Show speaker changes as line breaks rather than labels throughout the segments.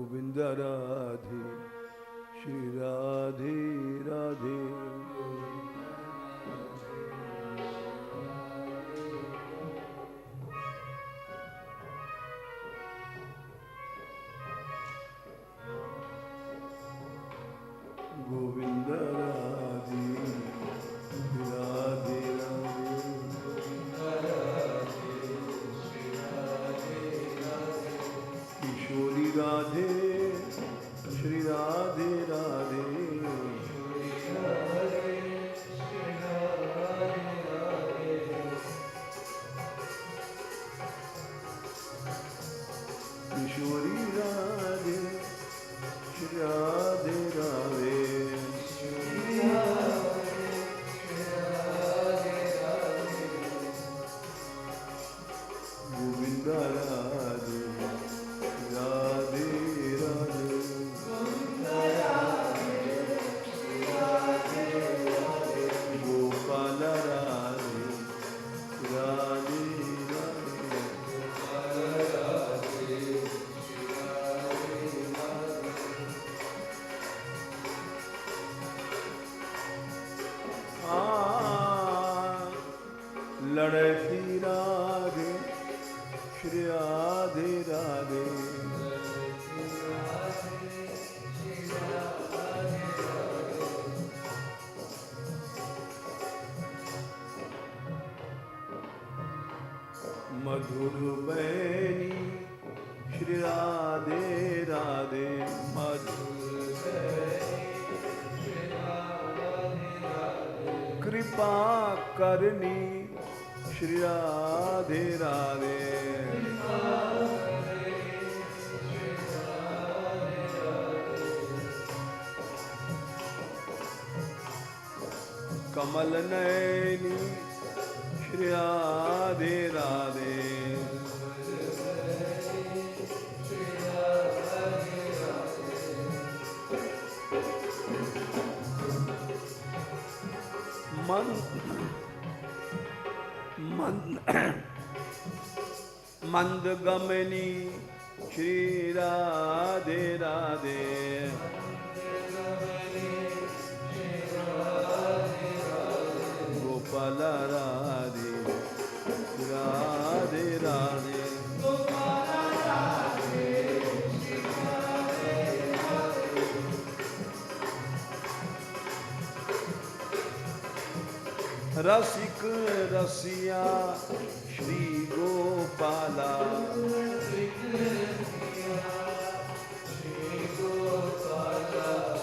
गोविंद राधे श्री राधे राधे। गोविंद राधे राधे राधे। किशोरी राधे श्री राधे राधे। किशोरी राधे श्री राधे राधे। गोविंद राधे राधे राधे। गोपाल राधे राधे लड़ती राधे श्री राधे राधे। मधुर बैनी श्री राधे राधे। मधुर कृपा करनी श्री राधे राधे। कमल नयनी श्री राधे राधे। मंद गमनी श्री राधे राधे। गोपाल राधे राधे राधे। रसिक रसिया श्री गोपाला।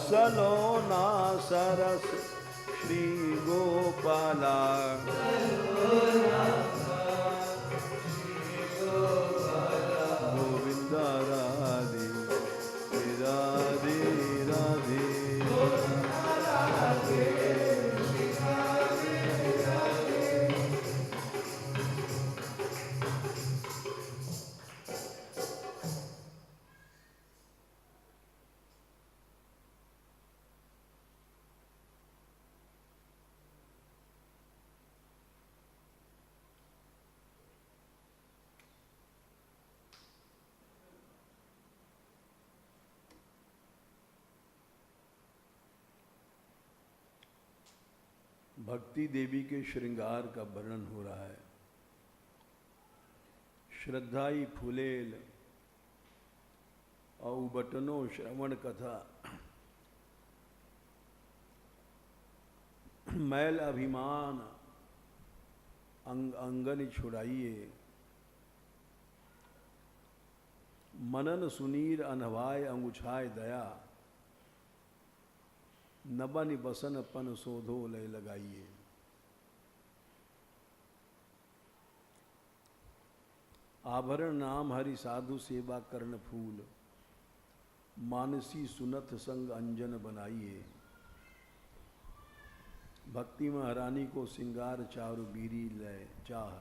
सलोना सरस श्री गोपाला। गोविंद राधे राधे राधे। भक्ति देवी के श्रृंगार का वर्णन हो रहा है। श्रद्धाई फूलेल और बटनो श्रवण कथा। मैल अभिमान अंगन छुड़ाइए। मनन सुनीर अनवाय अंगुछाय दया। नबन बसन पन शोधो लय लगाइए। आभरण नाम हरि साधु सेवा कर्ण फूल। मानसी सुनत संग अंजन बनाइए। भक्ति महारानी को सिंगार चारु बीरी लय चाह।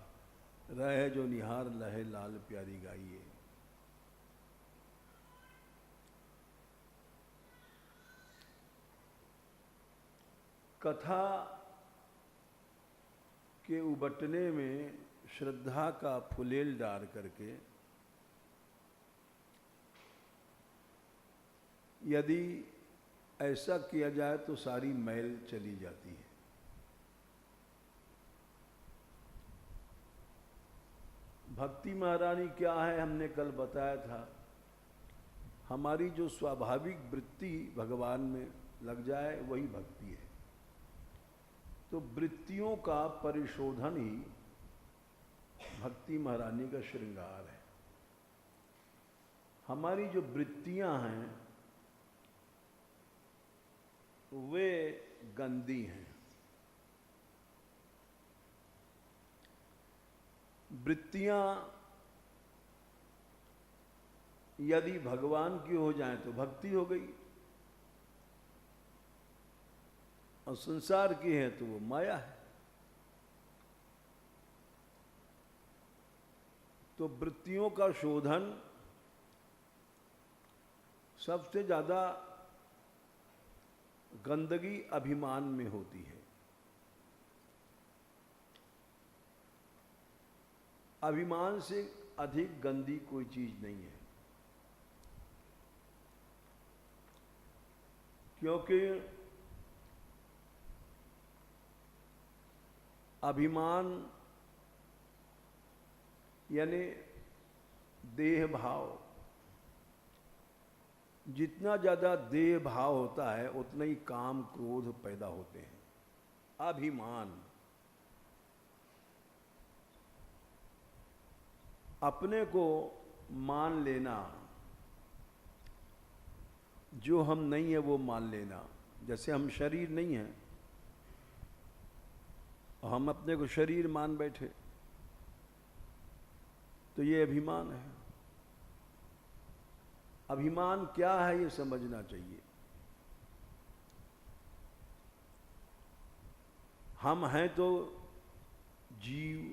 रह जो निहार लहे लाल प्यारी गाइए। कथा के उबटने में श्रद्धा का फुलेल डाल करके यदि ऐसा किया जाए तो सारी मैल चली जाती है। भक्ति महारानी क्या है, हमने कल बताया था। हमारी जो स्वाभाविक वृत्ति भगवान में लग जाए वही भक्ति है। तो वृत्तियों का परिशोधन ही भक्ति महारानी का श्रृंगार है। हमारी जो वृत्तियां हैं वे गंदी हैं। वृत्तियां यदि भगवान की हो जाए तो भक्ति हो गई, और संसार की है तो वो माया है। तो वृत्तियों का शोधन सबसे ज्यादा गंदगी अभिमान में होती है। अभिमान से अधिक गंदी कोई चीज नहीं है, क्योंकि अभिमान यानी देह भाव। जितना ज्यादा देह भाव होता है उतना ही काम क्रोध पैदा होते हैं। अभिमान अपने को मान लेना, जो हम नहीं है वो मान लेना। जैसे हम शरीर नहीं है, हम अपने को शरीर मान बैठे, तो ये अभिमान है। अभिमान क्या है ये समझना चाहिए। हम हैं तो जीव,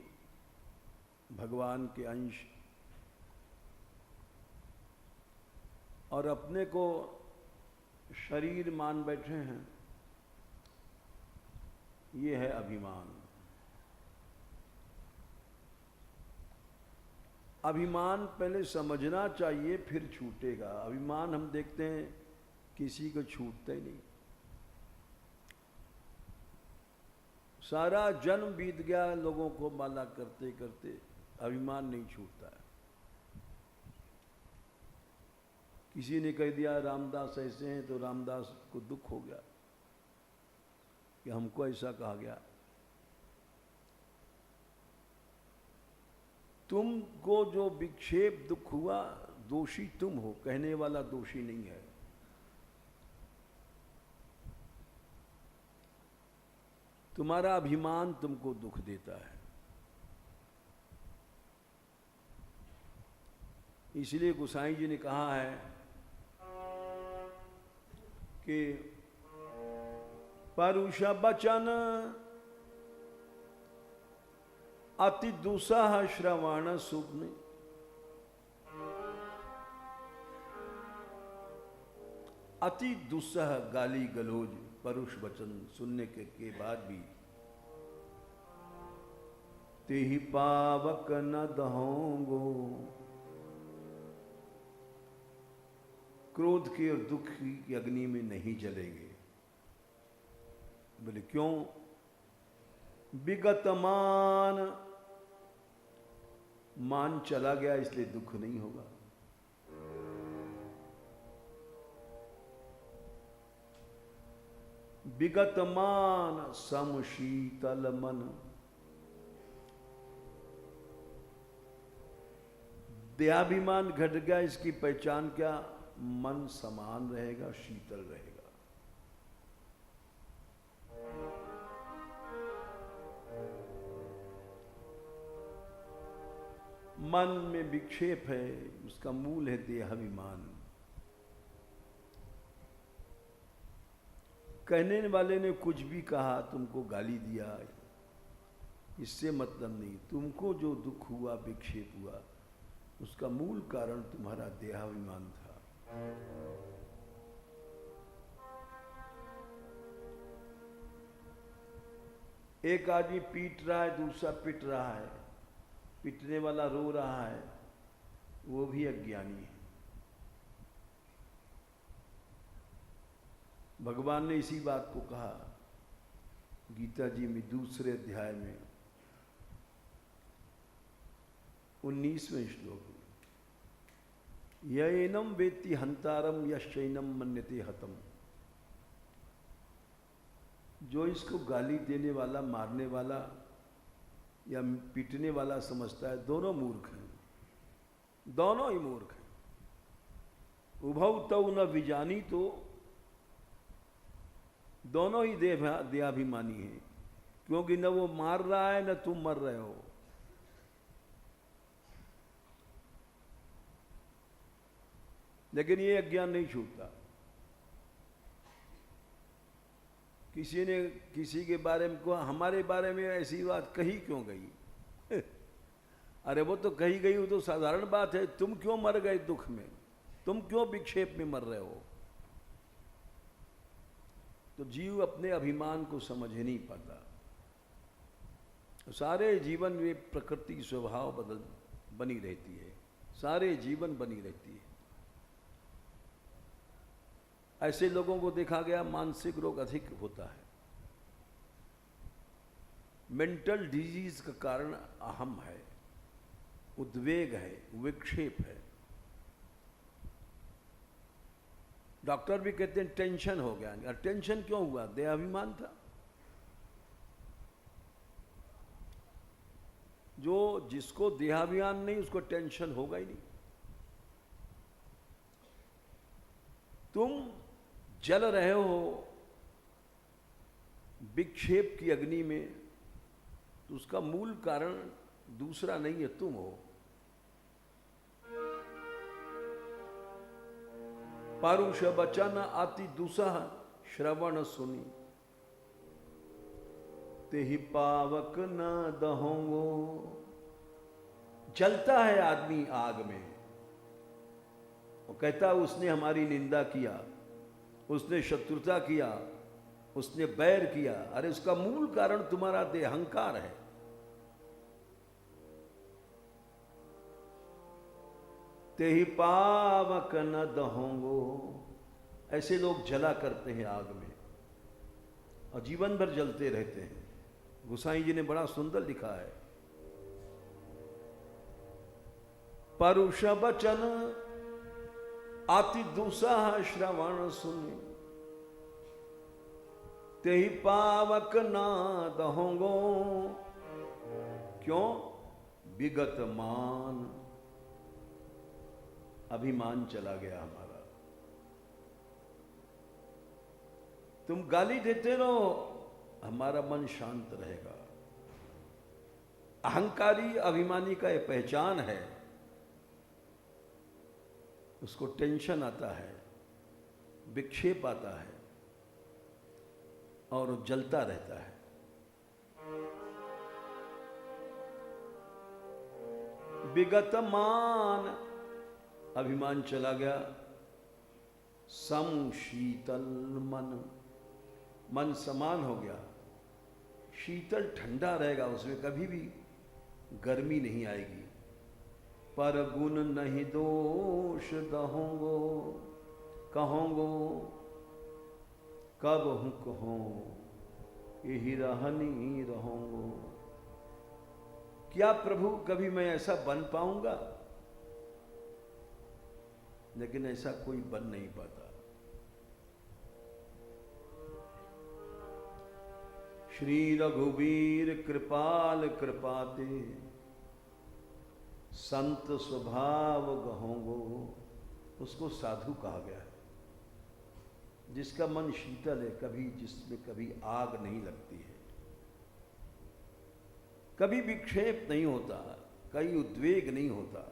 भगवान के अंश, और अपने को शरीर मान बैठे हैं, ये है अभिमान। अभिमान पहले समझना चाहिए, फिर छूटेगा। अभिमान हम देखते हैं किसी को छूटता ही नहीं। सारा जन्म बीत गया लोगों को माला करते करते, अभिमान नहीं छूटता है। किसी ने कह दिया रामदास ऐसे हैं, तो रामदास को दुख हो गया कि हमको ऐसा कहा गया। तुमको जो विक्षेप दुख हुआ, दोषी तुम हो, कहने वाला दोषी नहीं है। तुम्हारा अभिमान तुमको दुख देता है। इसलिए गोसाई जी ने कहा है कि परुष बचन अति दुसह श्रवण सुग्न। अति दुसह गाली गलोज, परुष वचन सुनने के बाद भी तेहि पावक न दहोंगो। क्रोध की और दुख की अग्नि में नहीं जलेंगे। बोले क्यों? विगत मान चला गया इसलिए दुख नहीं होगा। विगत मान सम शीतल मन। देहाभिमान घट गया, इसकी पहचान क्या? मन समान रहेगा, शीतल रहेगा। मन में विक्षेप है, उसका मूल है देहाभिमान। कहने वाले ने कुछ भी कहा, तुमको गाली दिया, इससे मतलब नहीं। तुमको जो दुख हुआ, विक्षेप हुआ, उसका मूल कारण तुम्हारा देहाभिमान था। एक आदमी पीट रहा है, दूसरा पिट रहा है, पिटने वाला रो रहा है, वो भी अज्ञानी है। भगवान ने इसी बात को कहा गीता जी में दूसरे अध्याय में 19वें श्लोक में, यैनम वेत्ति हंतारम यश्चैनम मन्यते हतम। जो इसको गाली देने वाला, मारने वाला या पीटने वाला समझता है, दोनों मूर्ख हैं, दोनों ही मूर्ख हैं। उभौ तौ न विजानी, तो दोनों ही देहाभिमानी हैं, क्योंकि न वो मार रहा है न तुम मर रहे हो। लेकिन ये अज्ञान नहीं छूटता। किसी ने किसी के बारे में कहा, हमारे बारे में ऐसी बात कही क्यों गई? अरे वो तो कही गई, वो तो साधारण बात है। तुम क्यों मर गए दुख में? तुम क्यों विक्षेप में मर रहे हो? तो जीव अपने अभिमान को समझ ही नहीं पाता। सारे जीवन में प्रकृति स्वभाव बनी रहती है, सारे जीवन बनी रहती है। ऐसे लोगों को देखा गया मानसिक रोग अधिक होता है। मेंटल डिजीज का कारण अहम है, उद्वेग है, विक्षेप है। डॉक्टर भी कहते हैं टेंशन हो गया। और टेंशन क्यों हुआ? देहाभिमान था। जो जिसको देहाभिमान नहीं, उसको टेंशन होगा ही नहीं। तुम जल रहे हो विक्षेप की अग्नि में, तो उसका मूल कारण दूसरा नहीं है, तुम हो। परुष बचन अति दुसह श्रवण सुनी, तेहि पावक न दहोंगो। जलता है आदमी आग में, वो कहता उसने हमारी निंदा किया, उसने शत्रुता किया, उसने बैर किया। अरे उसका मूल कारण तुम्हारा देहंकार है। तेहि पावक न दहोंगो। ऐसे लोग जला करते हैं आग में और जीवन भर जलते रहते हैं। गोसाई जी ने बड़ा सुंदर लिखा है, परुष बचन अति दुसह श्रवण सुनि, तेहि पावक ना दहोंगो। क्यों? विगत मान, अभिमान चला गया हमारा। तुम गाली देते रहो, हमारा मन शांत रहेगा। अहंकारी अभिमानी का यह पहचान है। उसको टेंशन आता है, विक्षेप आता है और जलता रहता है। विगत मान, अभिमान चला गया। सम शीतल मन, मन समान हो गया, शीतल ठंडा रहेगा, उसमें कभी भी गर्मी नहीं आएगी। पर गुण नहीं दोष दहोंगो, कहोंगो कब हूं कहो, यही रहनी रहोंगो। क्या प्रभु कभी मैं ऐसा बन पाऊंगा? लेकिन ऐसा कोई बन नहीं पाता। श्री रघुवीर कृपाल कृपाते, संत स्वभाव गहोंगो। उसको साधु कहा गया है, जिसका मन शीतल है, कभी जिसमें कभी आग नहीं लगती है, कभी विक्षेप नहीं होता, कहीं उद्वेग नहीं होता,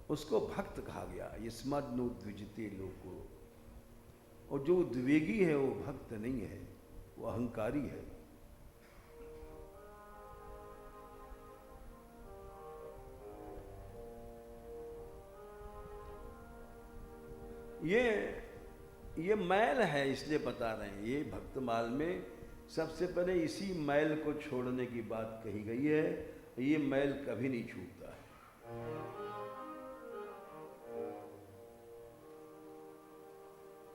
उसको भक्त कहा गया। यस्माद्नो द्विजते लोको। और जो उद्वेगी है वो भक्त नहीं है, वो अहंकारी है। ये मैल है, इसलिए बता रहे हैं। ये भक्तमाल में सबसे पहले इसी मैल को छोड़ने की बात कही गई है। ये मैल कभी नहीं छूटता है।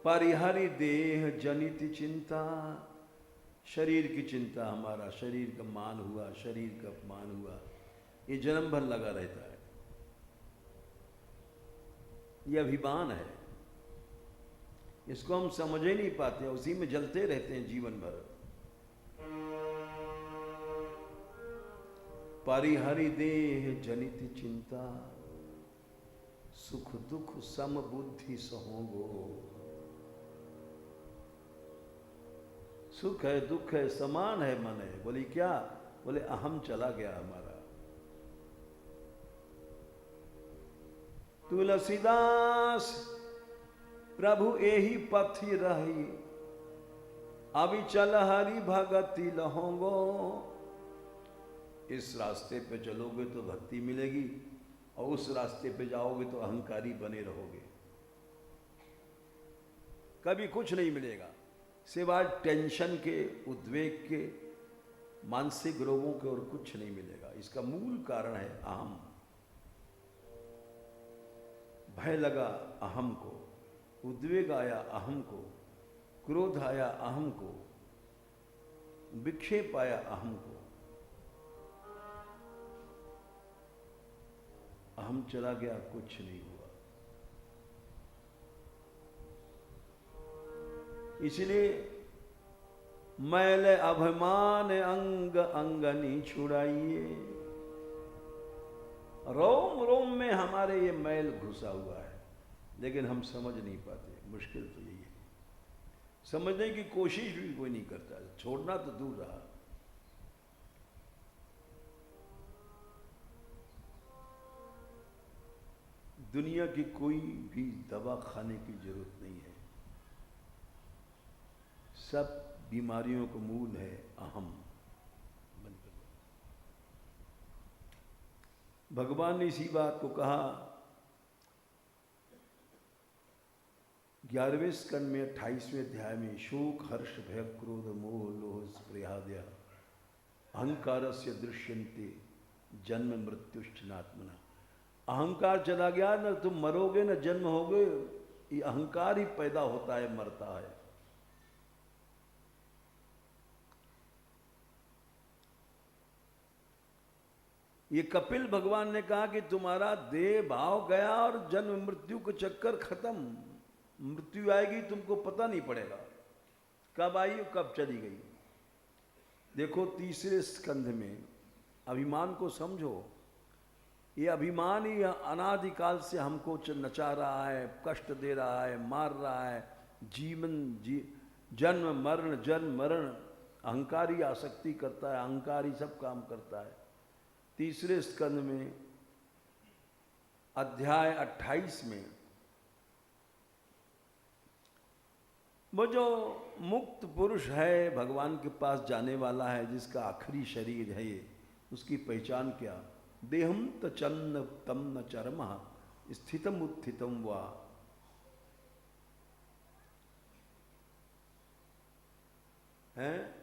परिहरि देह जनित चिंता, शरीर की चिंता, हमारा शरीर का मान हुआ, शरीर का अपमान हुआ, ये जन्म भर लगा रहता है। ये अभिमान है, इसको हम समझ ही नहीं पाते, उसी में जलते रहते हैं जीवन भर। परिहरि देह जनित चिंता, सुख दुख सम बुद्धि सहोगो। सुख है दुख है समान है मन है। बोली क्या? बोले अहम चला गया हमारा। तुलसीदास प्रभु एही पथि रही, अभी चल हरि भगति लहोगो। इस रास्ते पे चलोगे तो भक्ति मिलेगी, और उस रास्ते पे जाओगे तो अहंकारी बने रहोगे, कभी कुछ नहीं मिलेगा सिवाय टेंशन के, उद्वेग के, मानसिक रोगों के, और कुछ नहीं मिलेगा। इसका मूल कारण है अहम। भय लगा अहम को, उद्वेग आया अहम को, क्रोध आया अहम को, विक्षेप आया अहम को, अहम चला गया, कुछ नहीं हुआ। इसलिए मैल अभिमान अंग अंगनी छुड़ाइए। रोम रोम में हमारे ये मैल घुसा हुआ है, लेकिन हम समझ नहीं पाते। मुश्किल तो यही है, समझने की कोशिश भी कोई नहीं करता, छोड़ना तो दूर रहा। दुनिया की कोई भी दवा खाने की जरूरत नहीं है। सब बीमारियों का मूल है अहम। भगवान ने इसी बात को कहा 11वें स्कंद में 28वें अध्याय में, शोक हर्ष भय क्रोध मोह लोह स्पृहाद्या अहंकारस्य दृश्यन्ते जन्म मृत्युश्चनात्मना। अहंकार चला गया ना, तुम मरोगे ना जन्म होगे, ये अहंकार ही पैदा होता है, मरता है। ये कपिल भगवान ने कहा कि तुम्हारा देह भाव गया और जन्म मृत्यु का चक्कर खत्म। मृत्यु आएगी तुमको पता नहीं पड़ेगा, कब आई और कब चली गई। देखो 3रे स्कंध में अभिमान को समझो। ये अभिमान ही अनादिकाल से हमको नचा रहा है, कष्ट दे रहा है, मार रहा है। जन्म मरण अहंकारी आसक्ति करता है, अहंकारी सब काम करता है। 3रे स्कंद में अध्याय 28 में वो जो मुक्त पुरुष है, भगवान के पास जाने वाला है, जिसका आखिरी शरीर है ये, उसकी पहचान क्या? देहम तन्न तम न चरम स्थितम उत्थितम वा। है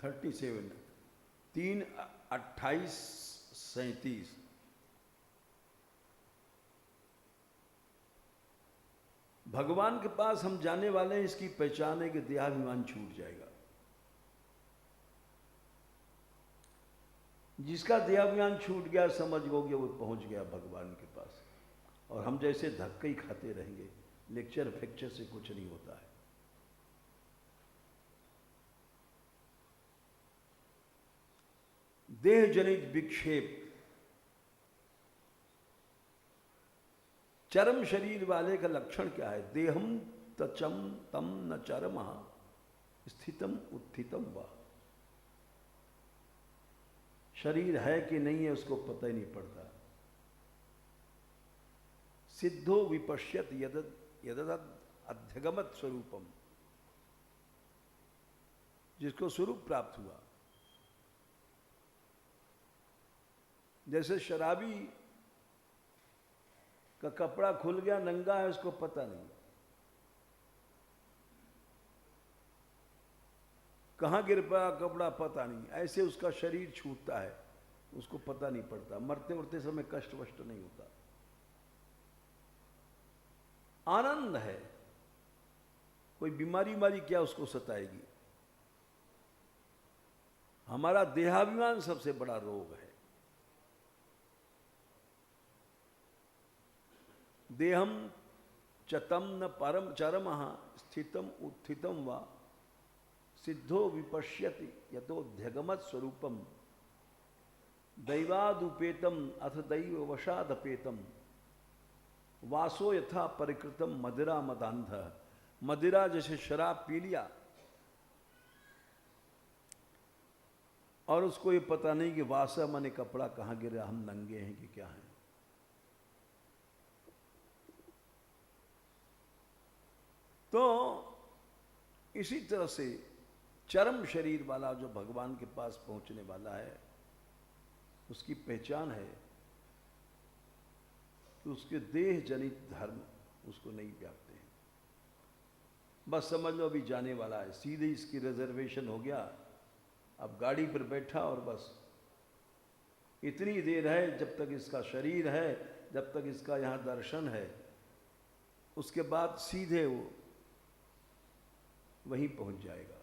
37 3:28-37। भगवान के पास हम जाने वाले हैं, इसकी पहचान है कि देहाभिमान छूट जाएगा। जिसका देहाभिमान छूट गया, समझ लोगे वो पहुंच गया भगवान के पास। और हम जैसे धक्के ही खाते रहेंगे, लेक्चर फ्लेक्चर से कुछ नहीं होता है। देह जनित विक्षेप, चरम शरीर वाले का लक्षण क्या है? देहम तचम तम न चरम स्थितम उत्थितम वा। शरीर है कि नहीं है उसको पता ही नहीं पड़ता। सिद्धो विपश्यत यदद अध्यगमत स्वरूपम, जिसको स्वरूप प्राप्त हुआ। जैसे शराबी का कपड़ा खुल गया, नंगा है, उसको पता नहीं कहाँ गिर पाया कपड़ा, पता नहीं। ऐसे उसका शरीर छूटता है, उसको पता नहीं पड़ता। मरते उड़ते समय कष्ट वष्ट नहीं होता। आनंद है। कोई बीमारी क्या उसको सताएगी। हमारा देहाभिमान सबसे बड़ा रोग है। देहम चतम न परम चरमः स्थितम उत्थितम वा सिद्धो विपश्यति यतोध्यगमत् स्वरूपम दैवादुपेतम अथ दैव वशादपेतम वासो यथा परिकृतम मदिरा मदांध। मदिरा जैसे शराब पी लिया और उसको ये पता नहीं कि वासा माने कपड़ा कहाँ गिरा, हम नंगे हैं कि क्या है। तो इसी तरह से चरम शरीर वाला जो भगवान के पास पहुंचने वाला है, उसकी पहचान है कि उसके देह जनित धर्म उसको नहीं व्यापते हैं। बस समझ लो अभी जाने वाला है, सीधे इसकी रिजर्वेशन हो गया। अब गाड़ी पर बैठा और बस इतनी देर है जब तक इसका शरीर है, जब तक इसका यहाँ दर्शन है, उसके बाद सीधे वो वहीं पहुंच जाएगा।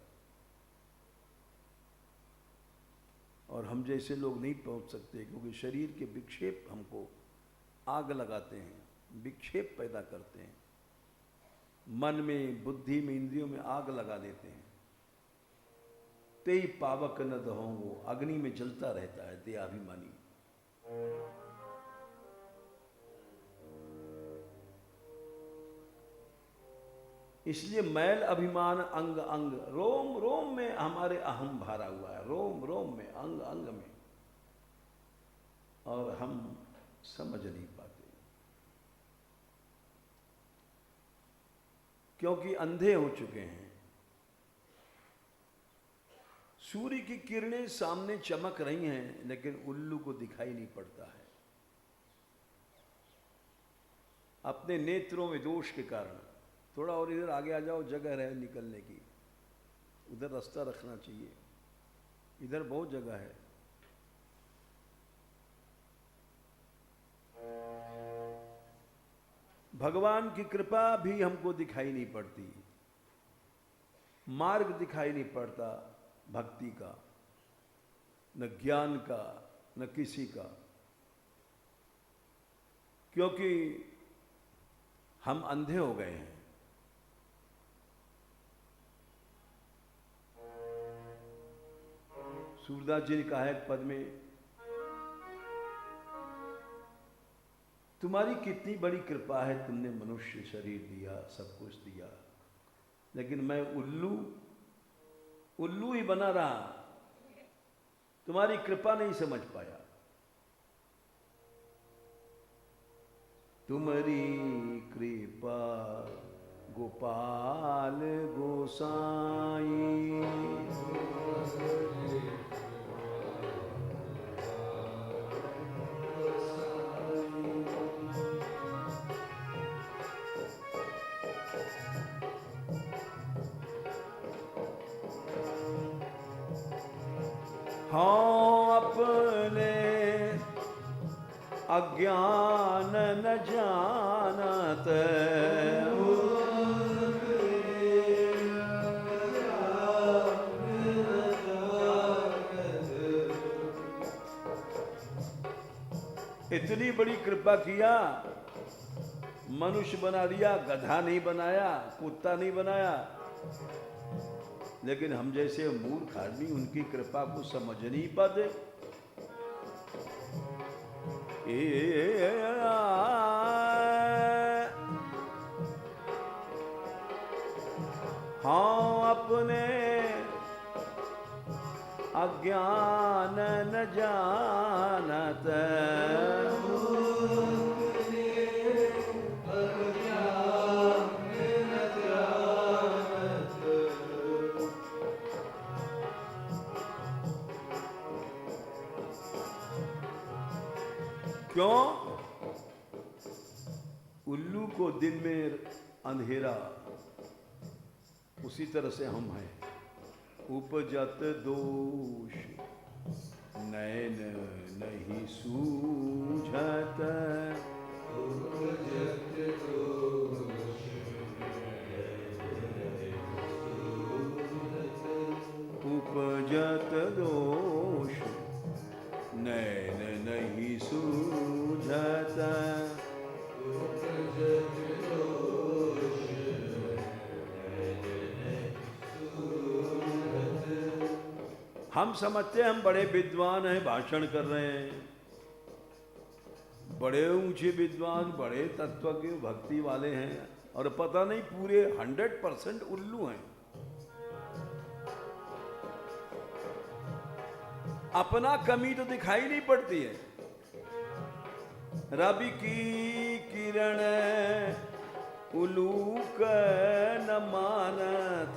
और हम जैसे लोग नहीं पहुंच सकते, क्योंकि शरीर के विक्षेप हमको आग लगाते हैं, विक्षेप पैदा करते हैं, मन में, बुद्धि में, इंद्रियों में आग लगा देते हैं। तेई पावक न दहो, वो अग्नि में जलता रहता है देहाभिमानी। इसलिए मैल अभिमान अंग अंग, रोम रोम में हमारे अहम भरा हुआ है, रोम रोम में, अंग अंग में, और हम समझ नहीं पाते क्योंकि अंधे हो चुके हैं। सूर्य की किरणें सामने चमक रही हैं, लेकिन उल्लू को दिखाई नहीं पड़ता है, अपने नेत्रों में दोष के कारण। थोड़ा और इधर आगे आ जाओ, जगह रहे निकलने की, उधर रास्ता रखना चाहिए, इधर बहुत जगह है। भगवान की कृपा भी हमको दिखाई नहीं पड़ती, मार्ग दिखाई नहीं पड़ता भक्ति का, न ज्ञान का, न किसी का, क्योंकि हम अंधे हो गए हैं। सूरदास जी ने कहा है पद में, तुम्हारी कितनी बड़ी कृपा है, तुमने मनुष्य शरीर दिया, सब कुछ दिया, लेकिन मैं उल्लू ही बना रहा, तुम्हारी कृपा नहीं समझ पाया। तुम्हारी कृपा गोपाल गोसाई, हाँ अपने अज्ञान न जानत, इतनी बड़ी कृपा किया, मनुष्य बना दिया, गधा नहीं बनाया, कुत्ता नहीं बनाया, लेकिन हम जैसे मूर्ख आदमी उनकी कृपा को समझ नहीं पाते। हाँ अपने अज्ञान न जानत, क्यों? उल्लू को दिन में अंधेरा, उसी तरह से हम हैं। उपजत दोष नैन नहीं सूझत, उपजत दोष सूझत दोष, नैन नहीं सूझत। हम समझते हैं हम बड़े विद्वान हैं, भाषण कर रहे हैं, बड़े ऊंचे विद्वान, बड़े तत्वज्ञ भक्ति वाले हैं, और पता नहीं पूरे 100% उल्लू हैं। अपना कमी तो दिखाई नहीं पड़ती है। रवि की किरण उलूक न मानत,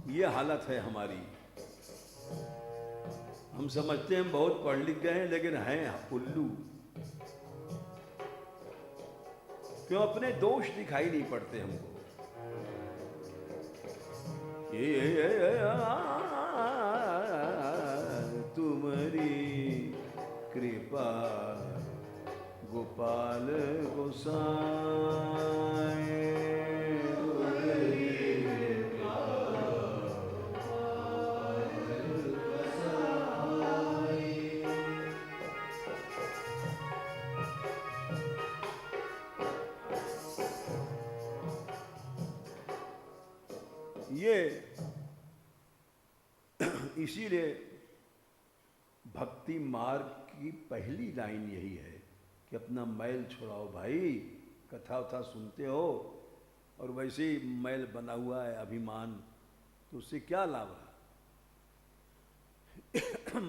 ये हालत है हमारी। हम समझते हैं हम बहुत पढ़ लिख गए हैं, लेकिन हैं उल्लू। क्यों? अपने दोष दिखाई नहीं पड़ते हमको। तुम्हारी कृपा गोपाल गोसाई, ये इसीलिए भक्ति मार्ग की पहली लाइन यही है कि अपना मैल छुड़ाओ भाई। कथा वथा सुनते हो और वैसे ही मैल बना हुआ है अभिमान, तो उससे क्या लाभ है?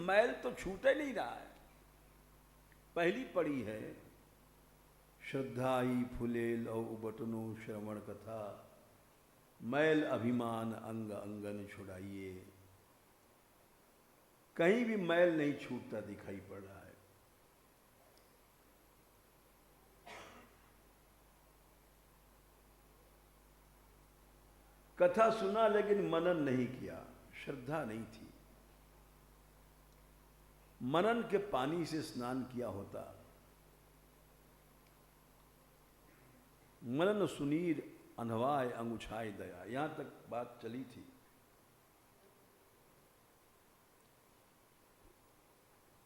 मैल तो छूटे नहीं रहा है। पहली पड़ी है श्रद्धा ही फुले लौ उबटनो श्रवण कथा, मैल अभिमान अंग अंगन छुड़ाइए। कहीं भी मैल नहीं छूटता दिखाई पड़ रहा है। कथा सुना लेकिन मनन नहीं किया, श्रद्धा नहीं थी। मनन के पानी से स्नान किया होता। मनन सुनीर अनवाय अंगुछाई दया, यहां तक बात चली थी।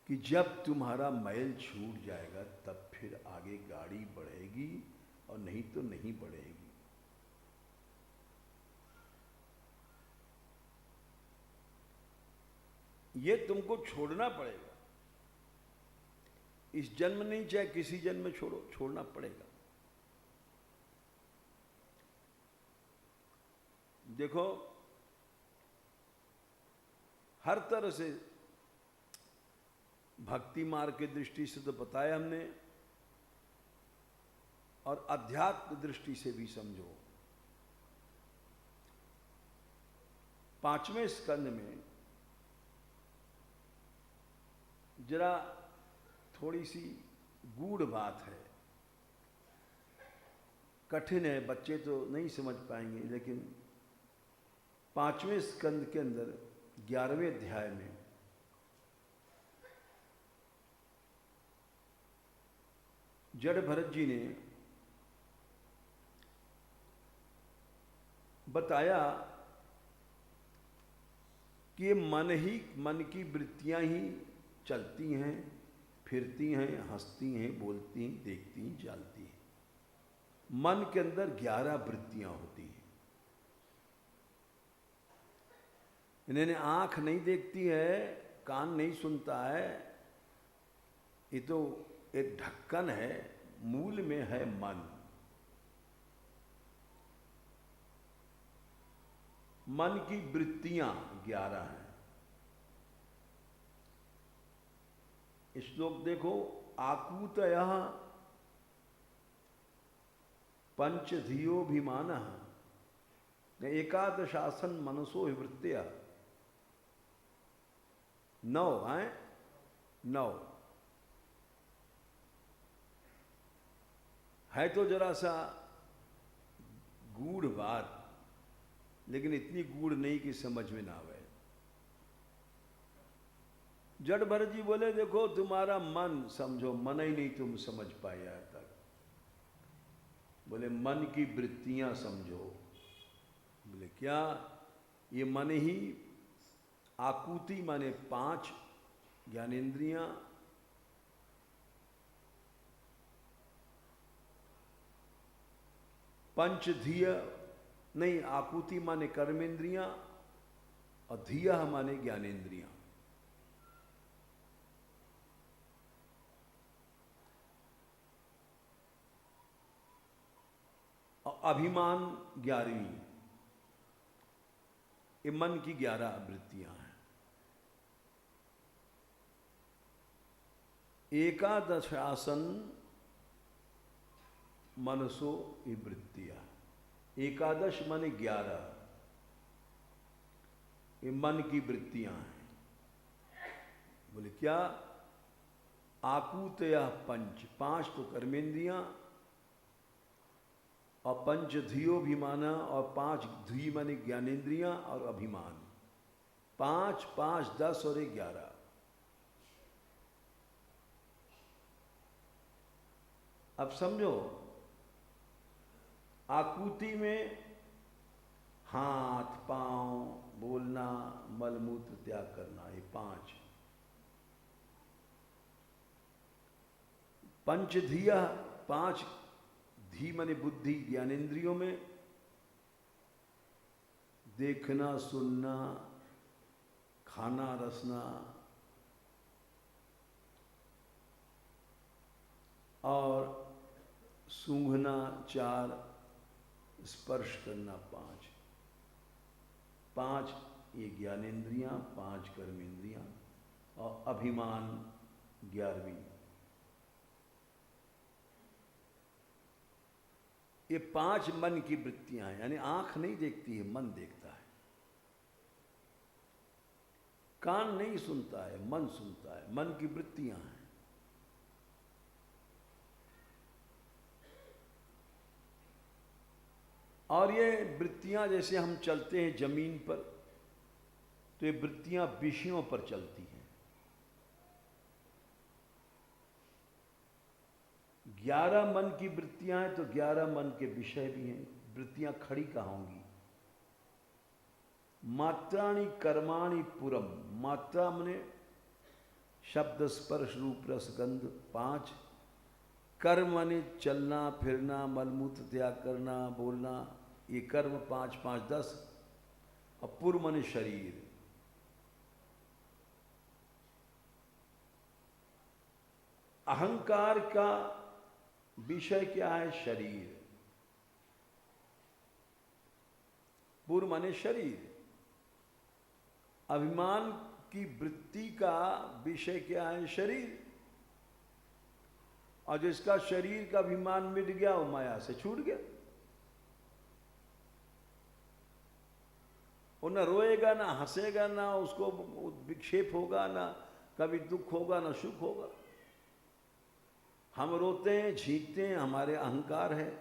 कि जब तुम्हारा मैल छूट जाएगा तब फिर आगे गाड़ी बढ़ेगी, और नहीं तो नहीं बढ़ेगी। ये तुमको छोड़ना पड़ेगा। इस जन्म नहीं, चाहे किसी जन्म में छोड़ना पड़ेगा। देखो, हर तरह से भक्ति मार्ग की दृष्टि से तो बताया हमने, और अध्यात्म दृष्टि से भी समझो। 5वें स्कंद में जरा थोड़ी सी गूढ़ बात है, कठिन है, बच्चे तो नहीं समझ पाएंगे। लेकिन 5वें स्कंद के अंदर 11वें अध्याय में जड़ भरत जी ने बताया कि ये मन की वृत्तियां ही चलती हैं, फिरती हैं, हंसती हैं, बोलती हैं, देखती हैं, चालती हैं। मन के अंदर 11 वृत्तियां होती हैं। इन्हें आंख नहीं देखती है, कान नहीं सुनता है, ये तो एक ढक्कन है, मूल में है मन। मन की वृत्तियां 11 हैं। श्लोक देखो, आकूतयः पंचधियोभिमानः एकादशासन मनसो वृत्तिया। 9 हैं, 9 है। तो जरा सा गूढ़ बात, लेकिन इतनी गूढ़ नहीं कि समझ में ना आवे। जड़ भरत जी बोले देखो तुम्हारा मन समझो, मन ही नहीं तुम समझ पाए आज तक। बोले मन की वृत्तियां समझो। बोले क्या? ये मन ही आकुति माने 5 ज्ञानेन्द्रियां, पंचधीय नहीं, आकुति माने कर्मेंद्रियां और धीय माने ज्ञानेन्द्रियां। और अभिमान 11वीं, ये मन की 11 वृत्तियां हैं। एकादश आसन मनसो ये वृत्तियां। एकादश माने 11, ये मन की वृत्तियां हैं। बोले क्या? आकूतया 5 तो कर्मेंद्रियां और पंचधियो भी माना, और 5 धी माने ज्ञानेन्द्रियां और अभिमान। 5, 5, 10 और 11। अब समझो, आकुति में हाथ पांव, बोलना, मलमूत्र त्याग करना, ये 5। पंचधिया 5 धी माने बुद्धि ज्ञानेन्द्रियों में देखना, सुनना, खाना, रसना, और सूंघना 4, स्पर्श करना 5। 5 ये ज्ञानेन्द्रियां, 5 कर्मेंद्रियां और अभिमान 11वीं। ये 5 मन की वृत्तियां हैं। यानी आंख नहीं देखती है, मन देखता है। कान नहीं सुनता है, मन सुनता है। मन की वृत्तियां हैं। और ये वृत्तियां, जैसे हम चलते हैं जमीन पर, तो ये वृत्तियां विषयों पर चलती हैं। 11 मन की वृत्तियां हैं तो 11 मन के विषय भी हैं। वृत्तियां खड़ी कहाँ होंगी? मात्राणि कर्माणि पुरम। मात्रा मने शब्द, स्पर्श, रूप, रस, गंध 5। कर्म माने चलना फिरना, मलमूत्र त्याग करना, बोलना, ये कर्म 5, 5, 10। और पुर माने शरीर। अहंकार का विषय क्या है? शरीर। पुर माने शरीर। अभिमान की वृत्ति का विषय क्या है? शरीर। और जिसका शरीर का अभिमान मिट गया वो माया से छूट गया। वो न रोएगा, ना हंसेगा, ना उसको विक्षेप होगा, ना कभी दुख होगा, ना सुख होगा। हम रोते हैं, झींकते हैं, हमारे अहंकार है।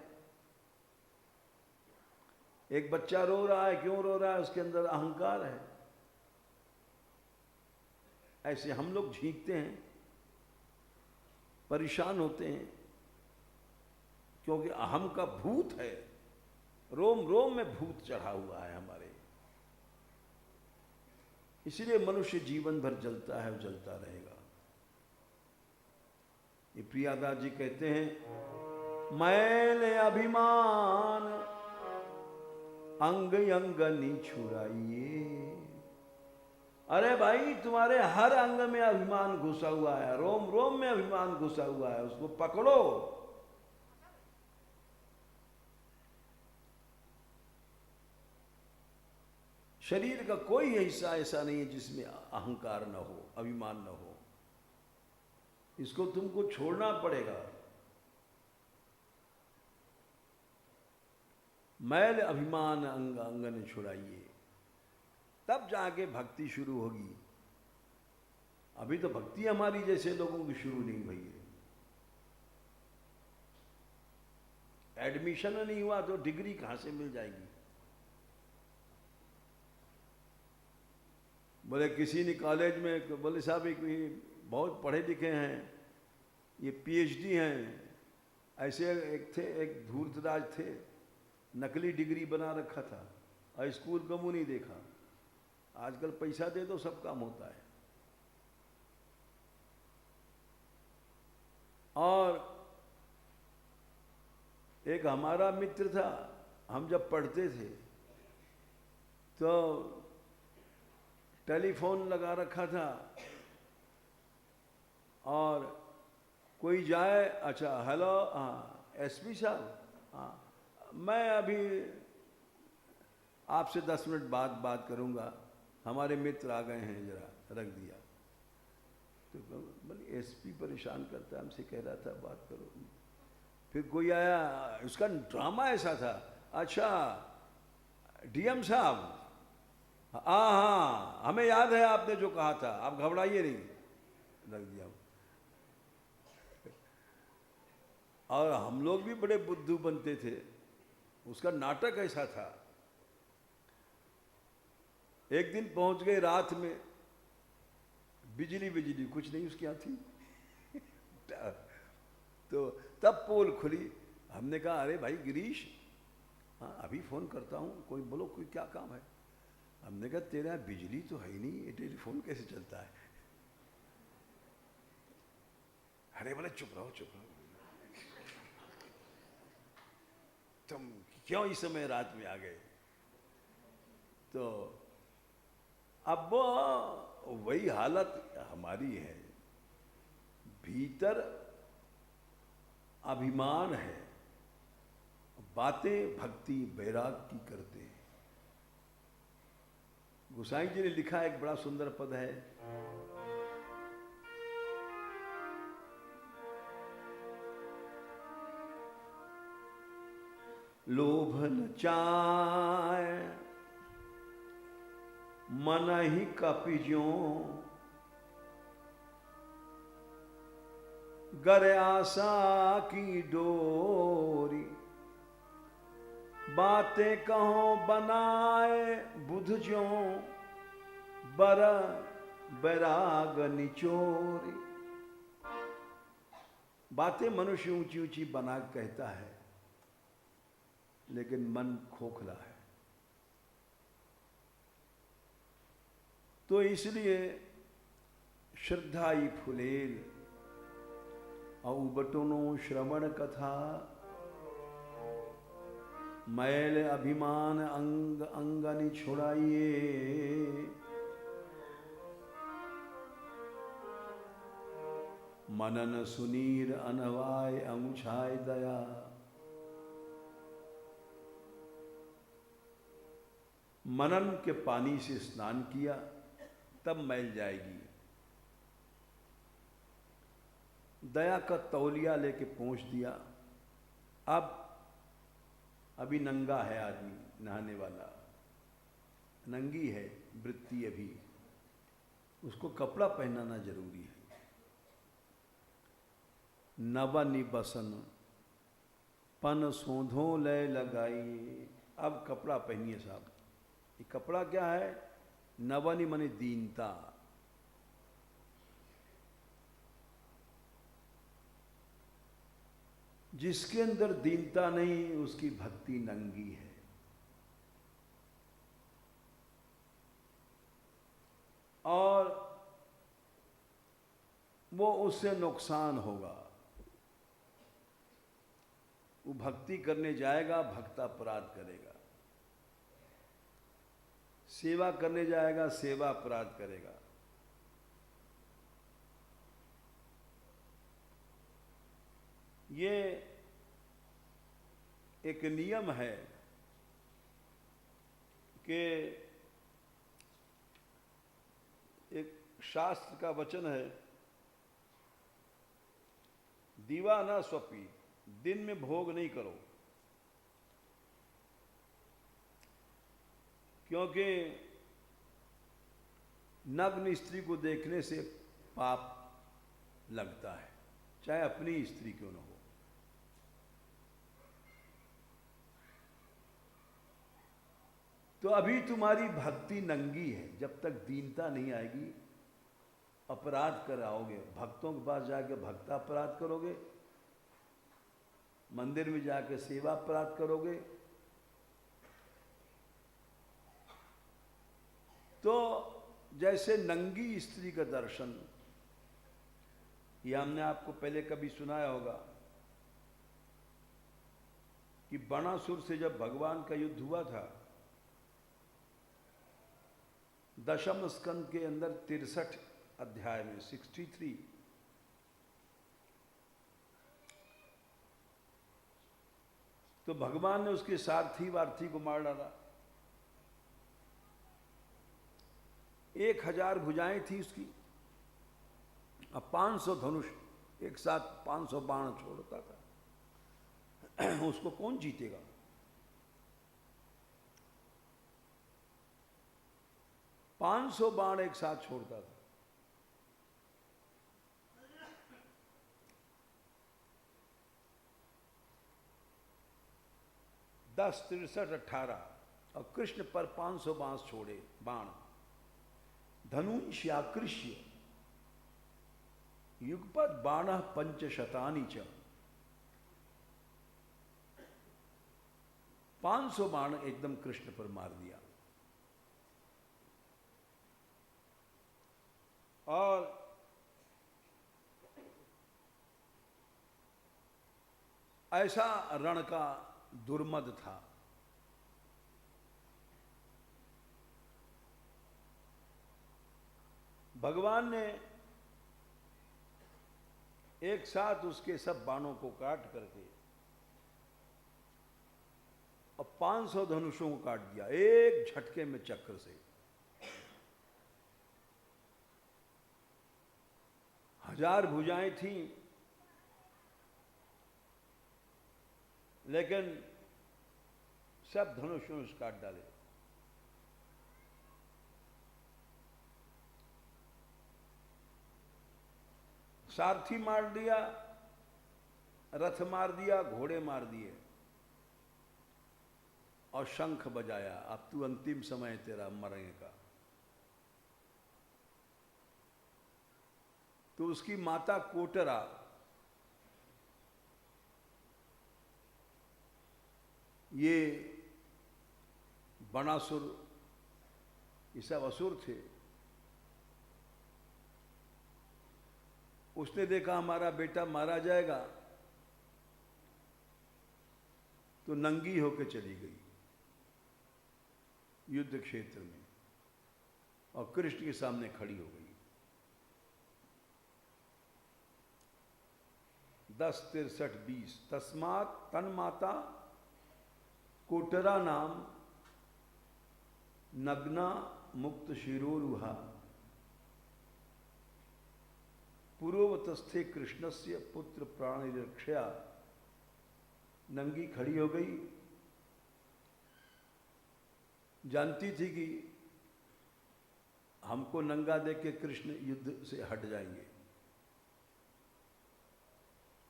एक बच्चा रो रहा है, क्यों रो रहा है? उसके अंदर अहंकार है। ऐसे हम लोग झींकते हैं, परेशान होते हैं, क्योंकि अहम का भूत है। रोम रोम में भूत चढ़ा हुआ है हमारे। इसलिए मनुष्य जीवन भर जलता है और जलता रहेगा। ये प्रियादास जी कहते हैं, मैल अभिमान अंग अंग नी छुड़ाइए। अरे भाई, तुम्हारे हर अंग में अभिमान घुसा हुआ है, रोम रोम में अभिमान घुसा हुआ है, उसको पकड़ो। शरीर का कोई हिस्सा ऐसा नहीं है जिसमें अहंकार न हो, अभिमान न हो। इसको तुमको छोड़ना पड़ेगा। मैल अभिमान अंग अंग ने छुड़ाइए, तब जाके भक्ति शुरू होगी। अभी तो भक्ति हमारी जैसे लोगों की शुरू नहीं हुई है। एडमिशन नहीं हुआ तो डिग्री कहां से मिल जाएगी? बोले किसी ने कॉलेज में, बोले साहब एक बहुत पढ़े लिखे हैं, ये पीएचडी हैं, ऐसे एक थे, एक धूर्तराज थे, नकली डिग्री बना रखा था और स्कूल का मुंह नहीं देखा। आजकल पैसा दे दो सब काम होता है। और एक हमारा मित्र था, हम जब पढ़ते थे तो टेलीफोन लगा रखा था और कोई जाए, अच्छा हेलो, हाँ एसपी साहब, हाँ मैं अभी आपसे 10 मिनट बाद बात करूंगा, हमारे मित्र आ गए हैं, जरा रख दिया। तो बोले एसपी परेशान करता है, हमसे कह रहा था बात करो। फिर कोई आया, उसका ड्रामा ऐसा था, अच्छा डीएम साहब, हाँ हाँ हमें याद है आपने जो कहा था, आप घबराइए नहीं, रख दिया। और हम लोग भी बड़े बुद्धू बनते थे, उसका नाटक ऐसा था। एक दिन पहुंच गए रात में, बिजली कुछ नहीं उसकी यहाँ थी तो तब पोल खुली। हमने कहा अरे भाई गिरीश, हाँ अभी फोन करता हूँ, कोई बोलो कोई क्या काम है। हमने कहा तेरे यहाँ बिजली तो है ही नहीं, ये टेलीफोन कैसे चलता है। अरे बोले चुप रहो चुप रहो, तुम क्यों इस समय रात में आ गए। तो अब वही हालत हमारी है, भीतर अभिमान है, बातें भक्ति बैराग की करते हैं। गोसाई जी ने लिखा एक बड़ा सुंदर पद है, लोभ न चाय मन ही कपिजो, गर आशा की डोरी, बातें कहो बनाए बुध ज्यो, बर बैराग निचोरी। बातें मनुष्य ऊंची ऊंची बना कहता है, लेकिन मन खोखला है। तो इसलिए श्रद्धाई फुलेल औबटनो श्रवण कथा, मैल अभिमान अंग अंगनि छुड़ाइए, मनन सुनीर अनवाय अंगुछाय दया। मनन के पानी से स्नान किया तब मैल जाएगी। दया का तौलिया लेके पहुंच दिया, अब अभी नंगा है आदमी, नहाने वाला नंगी है वृत्ति, अभी उसको कपड़ा पहनाना जरूरी है। नव निबसन पन सोधो लय लगाई, अब कपड़ा पहनिए साहब। ये कपड़ा क्या है? नवनि माने दीनता। जिसके अंदर दीनता नहीं, उसकी भक्ति नंगी है। और वो उससे नुकसान होगा। वो भक्ति करने जाएगा, भक्तापराध करेगा। सेवा करने जाएगा, सेवा अपराध करेगा। ये एक नियम है कि एक शास्त्र का वचन है, दीवा न स्वपी, दिन में भोग नहीं करो, क्योंकि नग्न स्त्री को देखने से पाप लगता है, चाहे अपनी स्त्री क्यों न हो। तो अभी तुम्हारी भक्ति नंगी है, जब तक दीनता नहीं आएगी अपराध कराओगे। भक्तों के पास जाके भक्ता अपराध करोगे, मंदिर में जाके सेवा अपराध करोगे, तो जैसे नंगी स्त्री का दर्शन, ये हमने आपको पहले कभी सुनाया होगा कि बाणासुर से जब भगवान का युद्ध हुआ था, दशम स्कंद के अंदर 63 अध्याय में 63, तो भगवान ने उसके सारथी वारथी को मार डाला। 1000 भुजाएं थी उसकी, अब 500 धनुष, एक साथ 500 बाण छोड़ता था। उसको कौन जीतेगा? 500 बाण एक साथ छोड़ता था। दस 63 18 और कृष्ण पर 500 बांस छोड़े बाण। धनुष्याकृष्य युगपद बाण पंचशतानि च, 500 बाण एकदम कृष्ण पर मार दिया। और ऐसा रण का दुर्मद था। भगवान ने एक साथ उसके सब बाणों को काट करके और 500 धनुषों को काट दिया एक झटके में चक्र से। 1000 भुजाएं थीं, लेकिन सब धनुषों से काट डाले। सारथी मार दिया, रथ मार दिया, घोड़े मार दिए और शंख बजाया, अब तू अंतिम समय तेरा मरने का। तो उसकी माता कोटरा ये बाणासुर, ये सब असुर थे, उसने देखा हमारा बेटा मारा जाएगा तो नंगी होकर चली गई युद्ध क्षेत्र में और कृष्ण के सामने खड़ी हो गई। 10 63 20 तस्मात् तन्माता कोटरा नाम नग्ना मुक्त शिरोरुहा पूर्वतस्थे कृष्णस्य पुत्र प्राणिरक्षया। नंगी खड़ी हो गई, जानती थी कि हमको नंगा देख के कृष्ण युद्ध से हट जाएंगे।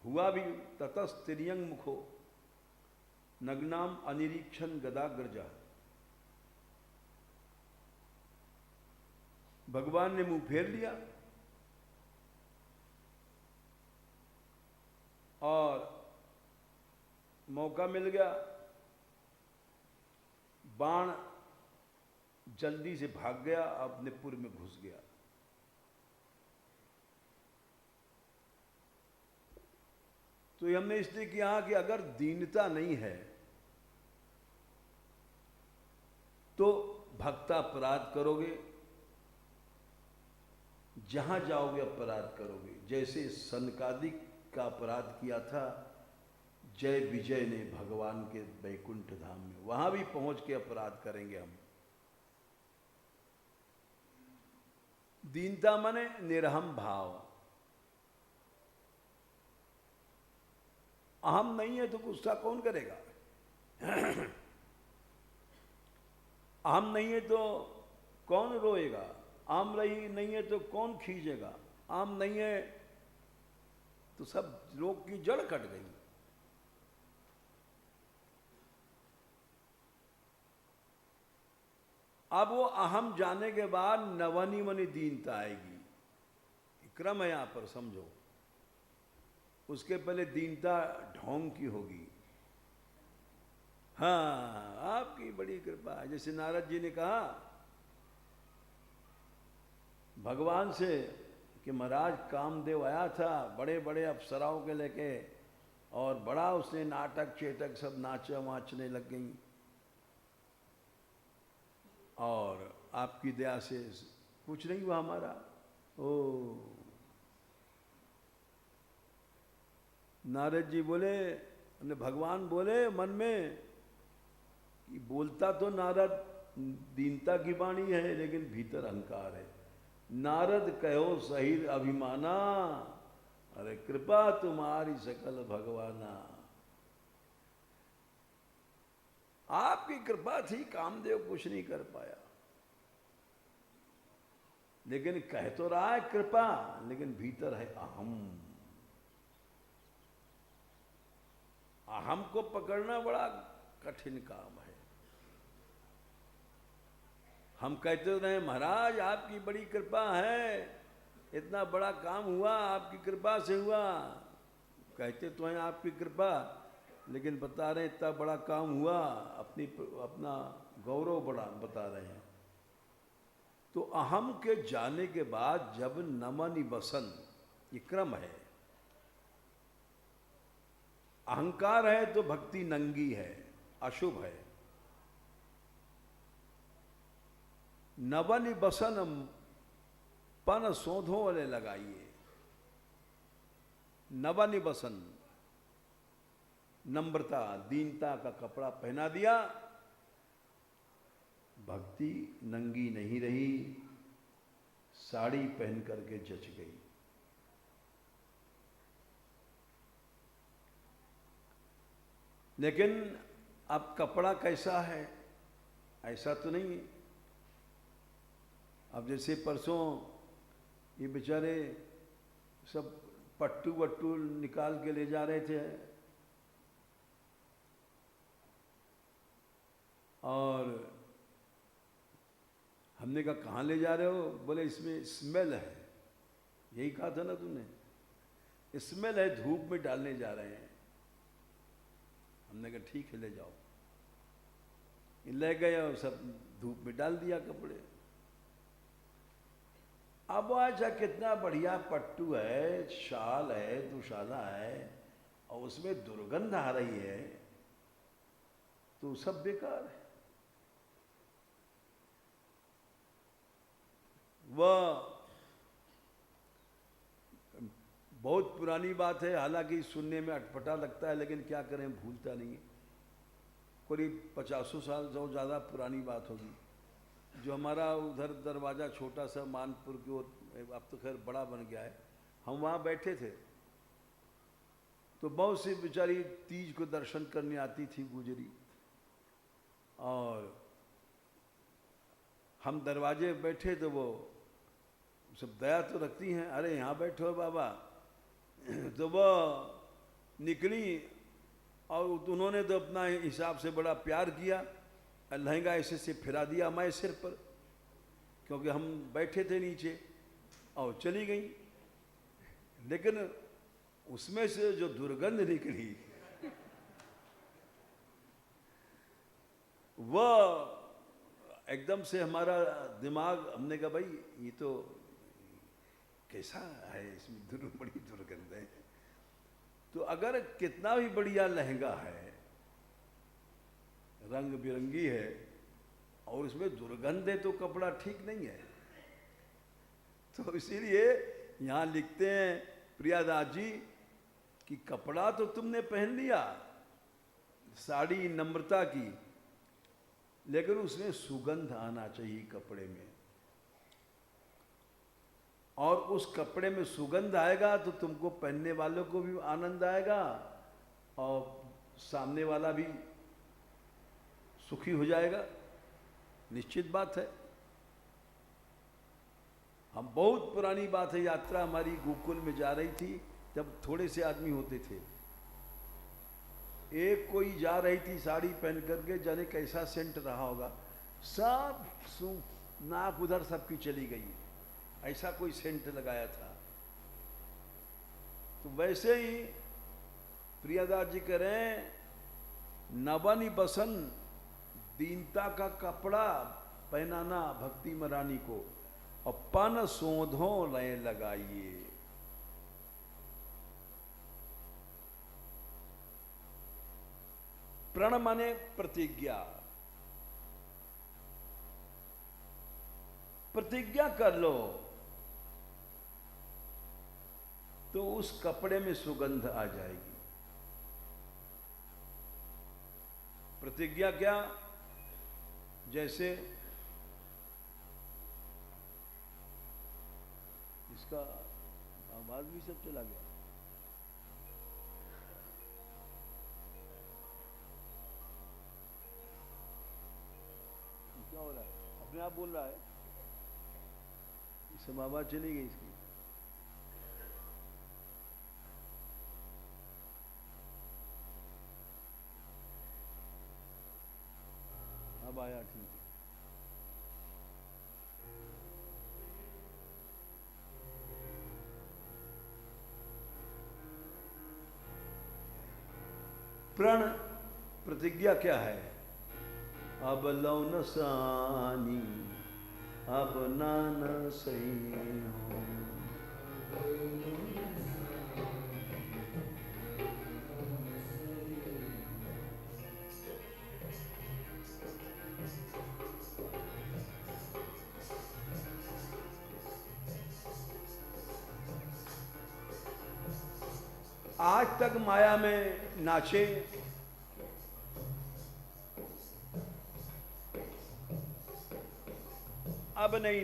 हुआ भी ततस्तिर्यंग मुखो नग्नाम अनिरीक्षण गदाग्रजा। भगवान ने मुंह फेर लिया और मौका मिल गया, बाण जल्दी से भाग गया, अपने पुर में घुस गया। तो हमने इसलिए किया कि अगर दीनता नहीं है तो भक्ता अपराध करोगे, जहां जाओगे अपराध करोगे। जैसे सनकादिक का अपराध किया था जय विजय ने भगवान के वैकुंठ धाम में, वहां भी पहुंच के अपराध करेंगे हम। दीनता माने निरहम भाव। अहम नहीं है तो गुस्सा कौन करेगा? अहम नहीं है तो कौन रोएगा? आम रही नहीं है तो कौन खींचेगा? आम नहीं है तो सब रोग की जड़ कट गई। अब वो अहम जाने के बाद नवनी मनी दीनता आएगी, क्रम है यहां पर समझो। उसके पहले दीनता ढोंग की होगी। हाँ, आपकी बड़ी कृपा है। जैसे नारद जी ने कहा भगवान से कि महाराज कामदेव आया था बड़े बड़े अप्सराओं के लेके, और बड़ा उसने नाटक चेटक सब नाचा वाचने लग गई, और आपकी दया से कुछ नहीं हुआ हमारा। ओ नारद जी बोले, भगवान बोले मन में कि बोलता तो नारद दीनता की वाणी है, लेकिन भीतर अहंकार है। नारद कहो सही अभिमाना, अरे कृपा तुम्हारी सकल भगवाना। आपकी कृपा थी, कामदेव कुछ नहीं कर पाया। लेकिन कह तो रहा है कृपा, लेकिन भीतर है अहम। अहम को पकड़ना बड़ा कठिन काम है। हम कहते रहे महाराज आपकी बड़ी कृपा है, इतना बड़ा काम हुआ आपकी कृपा से हुआ। कहते तो हैं आपकी कृपा, लेकिन बता रहे इतना बड़ा काम हुआ, अपना गौरव बड़ा बता रहे हैं। तो अहम के जाने के बाद जब नमन बसन, ये क्रम है। अहंकार है तो भक्ति नंगी है, अशुभ है। नवन बसन पन सोधो वाले लगाइए। नवन बसन, नम्रता दीनता का कपड़ा पहना दिया, भक्ति नंगी नहीं रही, साड़ी पहन करके जच गई। लेकिन अब कपड़ा कैसा है ऐसा तो नहीं। अब जैसे परसों ये बेचारे सब पट्टू वट्टू निकाल के ले जा रहे थे, और हमने कहा कहाँ ले जा रहे हो? बोले इसमें स्मेल है। यही कहा था ना तुमने, स्मेल है, धूप में डालने जा रहे हैं। हमने कहा ठीक है ले जाओ। ले गए और सब धूप में डाल दिया कपड़े। अब अच्छा कितना बढ़िया पट्टू है, शाल है, दुशाला है, और उसमें दुर्गंध आ रही है, तो सब बेकार है। वह बहुत पुरानी बात है, हालांकि सुनने में अटपटा लगता है, लेकिन क्या करें भूलता नहीं है। करीब 50 साल से ज़्यादा पुरानी बात होगी। जो हमारा उधर दरवाज़ा छोटा सा मानपुर की ओर, अब तो खैर बड़ा बन गया है, हम वहाँ बैठे थे तो बहुत सी बेचारी तीज को दर्शन करने आती थी गुजरी, और हम दरवाजे बैठे तो वो सब दया तो रखती हैं, अरे यहाँ बैठो बाबा। तो वो निकली और उन्होंने तो अपना हिसाब से बड़ा प्यार किया, लहंगा ऐसे से फिरा दिया हमारे सिर पर, क्योंकि हम बैठे थे नीचे, और चली गई। लेकिन उसमें से जो दुर्गंध निकली वह एकदम से हमारा दिमाग, हमने कहा भाई ये तो कैसा है, इसमें बड़ी दुर्गंध है। तो अगर कितना भी बढ़िया लहंगा है, रंग बिरंगी है, और उसमें दुर्गंध है, तो कपड़ा ठीक नहीं है। तो इसीलिए यहाँ लिखते हैं प्रियादास जी कि कपड़ा तो तुमने पहन लिया, साड़ी नम्रता की, लेकिन उसमें सुगंध आना चाहिए कपड़े में, और उस कपड़े में सुगंध आएगा तो तुमको पहनने वालों को भी आनंद आएगा, और सामने वाला भी सुखी हो जाएगा। निश्चित बात है। हम बहुत पुरानी बात है, यात्रा हमारी गोकुल में जा रही थी, जब थोड़े से आदमी होते थे। एक कोई जा रही थी साड़ी पहन करके, जाने कैसा सेंट रहा होगा, सब नाक उधर सबकी चली गई, ऐसा कोई सेंट लगाया था। तो वैसे ही प्रियदास जी कह रहे हैं, नवनी बसन दीनता का कपड़ा पहनाना भक्ति महारानी को, और पन सोधो लय लगाइए। प्रण माने प्रतिज्ञा, प्रतिज्ञा कर लो तो उस कपड़े में सुगंध आ जाएगी। प्रतिज्ञा क्या? जैसे इसका आवाज भी सब चला गया। क्या हो रहा है? अपने आप बोल रहा है, सब आवाज चली गई इसकी। अब आया, ठीक है। प्रण प्रतिज्ञा क्या है? अब लौन सानी अब नान सही हो, आज तक माया में नाचे, अब नहीं।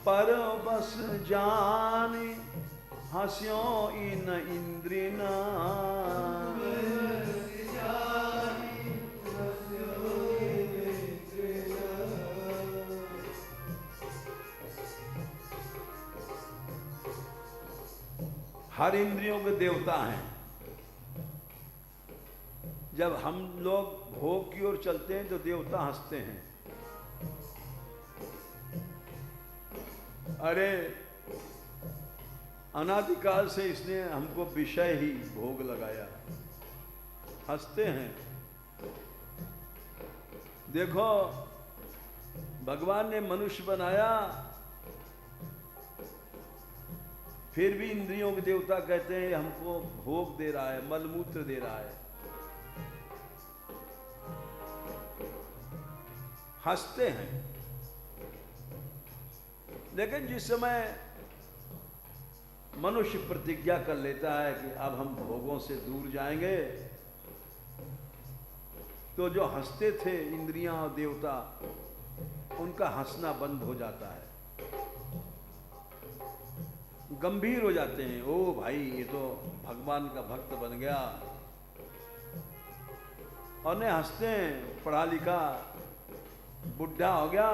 पर बस जाने हंस्यो इन इंद्रिना, हर इंद्रियों के देवता हैं। जब हम लोग भोग की ओर चलते हैं तो देवता हंसते हैं, अरे अनादिकाल से इसने हमको विषय ही भोग लगाया, हंसते हैं। देखो भगवान ने मनुष्य बनाया, फिर भी इंद्रियों के देवता कहते हैं हमको भोग दे रहा है, मलमूत्र दे रहा है, हंसते हैं। लेकिन जिस समय मनुष्य प्रतिज्ञा कर लेता है कि अब हम भोगों से दूर जाएंगे, तो जो हंसते थे इंद्रियां और देवता, उनका हंसना बंद हो जाता है, गंभीर हो जाते हैं। ओ भाई, ये तो भगवान का भक्त बन गया, और नहीं हंसते हैं, पढ़ा लिखा बुढ़ा हो गया,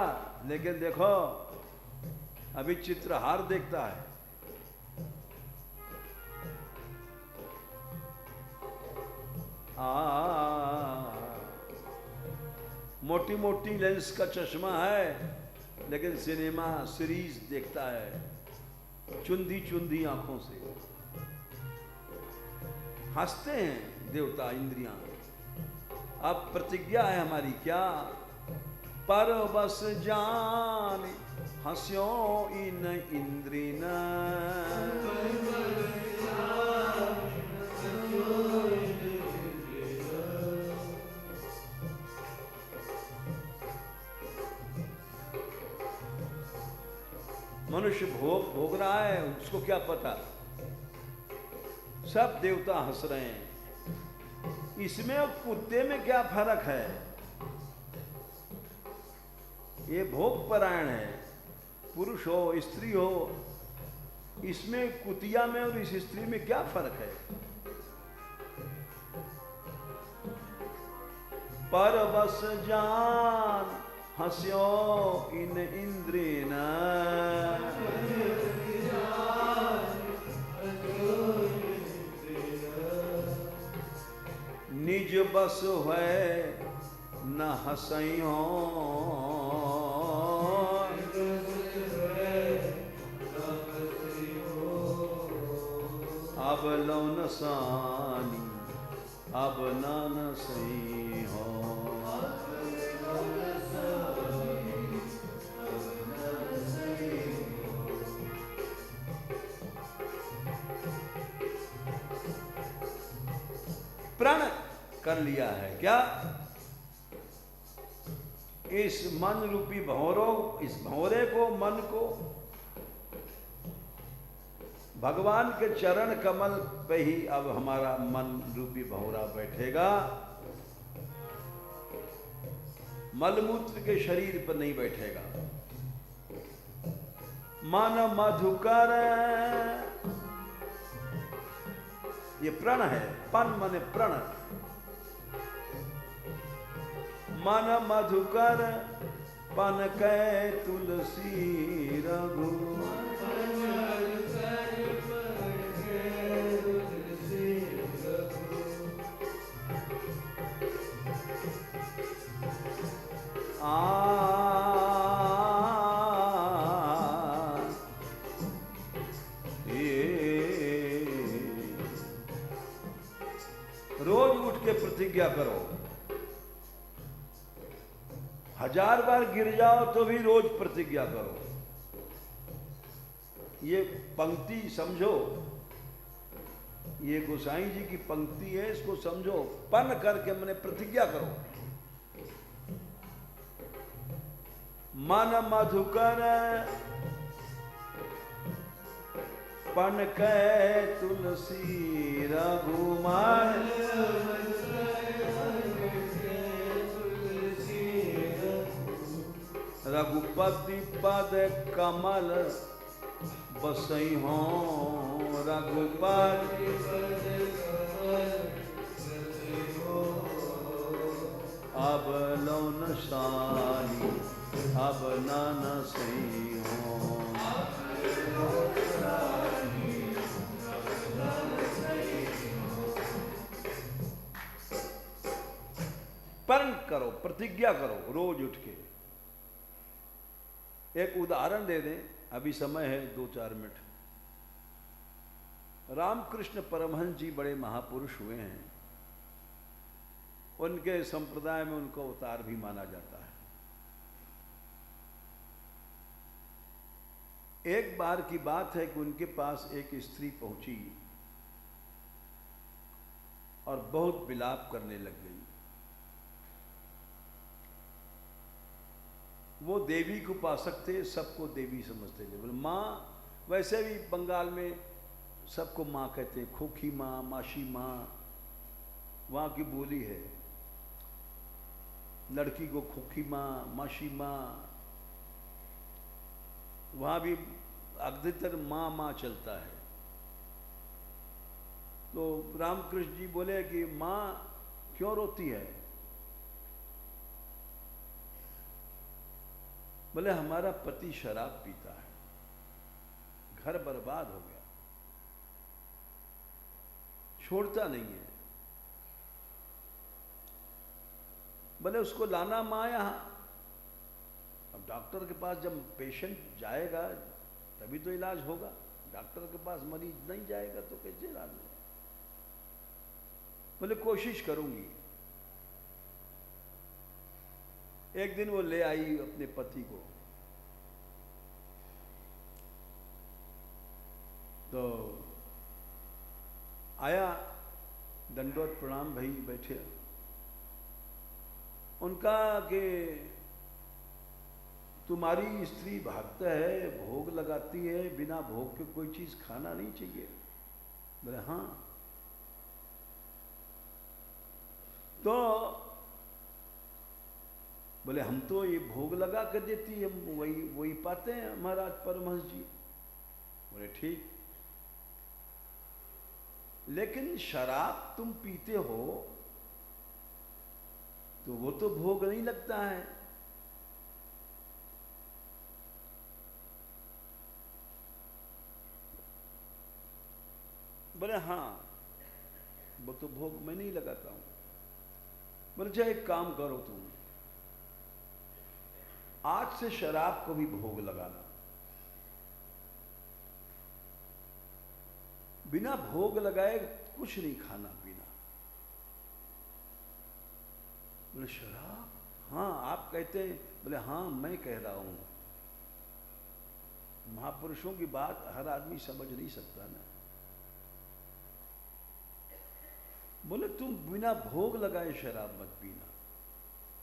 लेकिन देखो अभी चित्रहार देखता है। मोटी मोटी लेंस का चश्मा है, लेकिन सिनेमा सीरीज देखता है चुंदी चुंदी आंखों से। हंसते हैं देवता, इंद्रियां। अब प्रतिज्ञा है हमारी क्या? पर बस जान हंस्यो इन इंद्रिना, मनुष्य भोग रहा है, उसको क्या पता, सब देवता हंस रहे हैं। इसमें और कुत्ते में क्या फर्क है? ये भोग परायण है, पुरुष हो स्त्री हो, इसमें कुतिया में और इस स्त्री में क्या फर्क है? पर बस जान हस्यो इन इंद्रेण निज बस है न हसइयो अब लौन सानी अब नान सही हो। प्रण कर लिया है क्या? इस मन रूपी भंवरों, इस भंवरे को, मन को भगवान के चरण कमल पे ही अब हमारा मन रूपी भंवरा बैठेगा, मलमूत्र के शरीर पर नहीं बैठेगा। मन मधुकर, ये प्रण है, पन मने प्रण। मन मधुकर पन कै तुलसी रघु, रोज उठ के प्रतिज्ञा करो। 1000 बार गिर जाओ तो भी रोज प्रतिज्ञा करो। ये पंक्ति समझो, ये गोसाई जी की पंक्ति है, इसको समझो। पन करके मैंने प्रतिज्ञा करो। मन मधुकर पन कै तुलसी रघुमान, रघुपति पद कमल बसई हो, रघुपति अब लौन सानी अब नान सही हो। प्रण करो, प्रतिज्ञा करो रोज उठ के। एक उदाहरण दे दें, अभी समय है 2-4 मिनट। रामकृष्ण परमहंस जी बड़े महापुरुष हुए हैं, उनके संप्रदाय में उनको अवतार भी माना जाता है। एक बार की बात है कि उनके पास एक स्त्री पहुंची और बहुत विलाप करने लग गई। वो देवी को उपासक थे, सबको देवी समझते थे। बोले माँ, वैसे भी बंगाल में सबको माँ कहते हैं, खोखी माँ, मासी माँ, वहाँ की बोली है। लड़की को खोखी माँ, मासी माँ, वहाँ भी अधिकतर माँ माँ चलता है। तो रामकृष्ण जी बोले कि माँ क्यों रोती है? बोले हमारा पति शराब पीता है, घर बर्बाद हो गया, छोड़ता नहीं है। बोले उसको लाना माँ यहाँ। अब डॉक्टर के पास जब पेशेंट जाएगा तभी तो इलाज होगा, डॉक्टर के पास मरीज नहीं जाएगा तो कैसे इलाज होगा? बोले कोशिश करूंगी। एक दिन वो ले आई अपने पति को, तो आया, दंडवत प्रणाम भाई बैठे। उनका कि तुम्हारी स्त्री भक्त है, भोग लगाती है, बिना भोग के कोई चीज खाना नहीं चाहिए। बोले हाँ। तो बोले हम तो ये भोग लगा कर देती है, हम वही पाते हैं महाराज परमहंस जी। बोले ठीक, लेकिन शराब तुम पीते हो तो वो तो भोग नहीं लगता है। बोले हाँ, वो तो भोग मैं नहीं लगाता हूं। बोले अच्छा एक काम करो तुम, आज से शराब को भी भोग लगाना, बिना भोग लगाए कुछ नहीं खाना पीना। बोले शराब? हाँ आप कहते हैं? बोले हाँ मैं कह रहा हूं। महापुरुषों की बात हर आदमी समझ नहीं सकता ना। बोले तुम बिना भोग लगाए शराब मत पीना।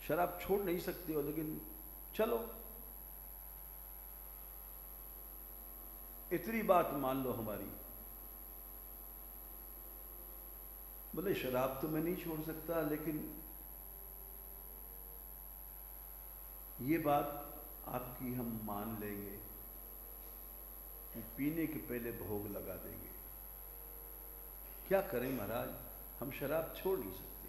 शराब छोड़ नहीं सकते हो, लेकिन चलो इतनी बात मान लो हमारी। बोले शराब तो मैं नहीं छोड़ सकता, लेकिन ये बात आपकी हम मान लेंगे कि पीने के पहले भोग लगा देंगे। क्या करें महाराज, हम शराब छोड़ नहीं सकते।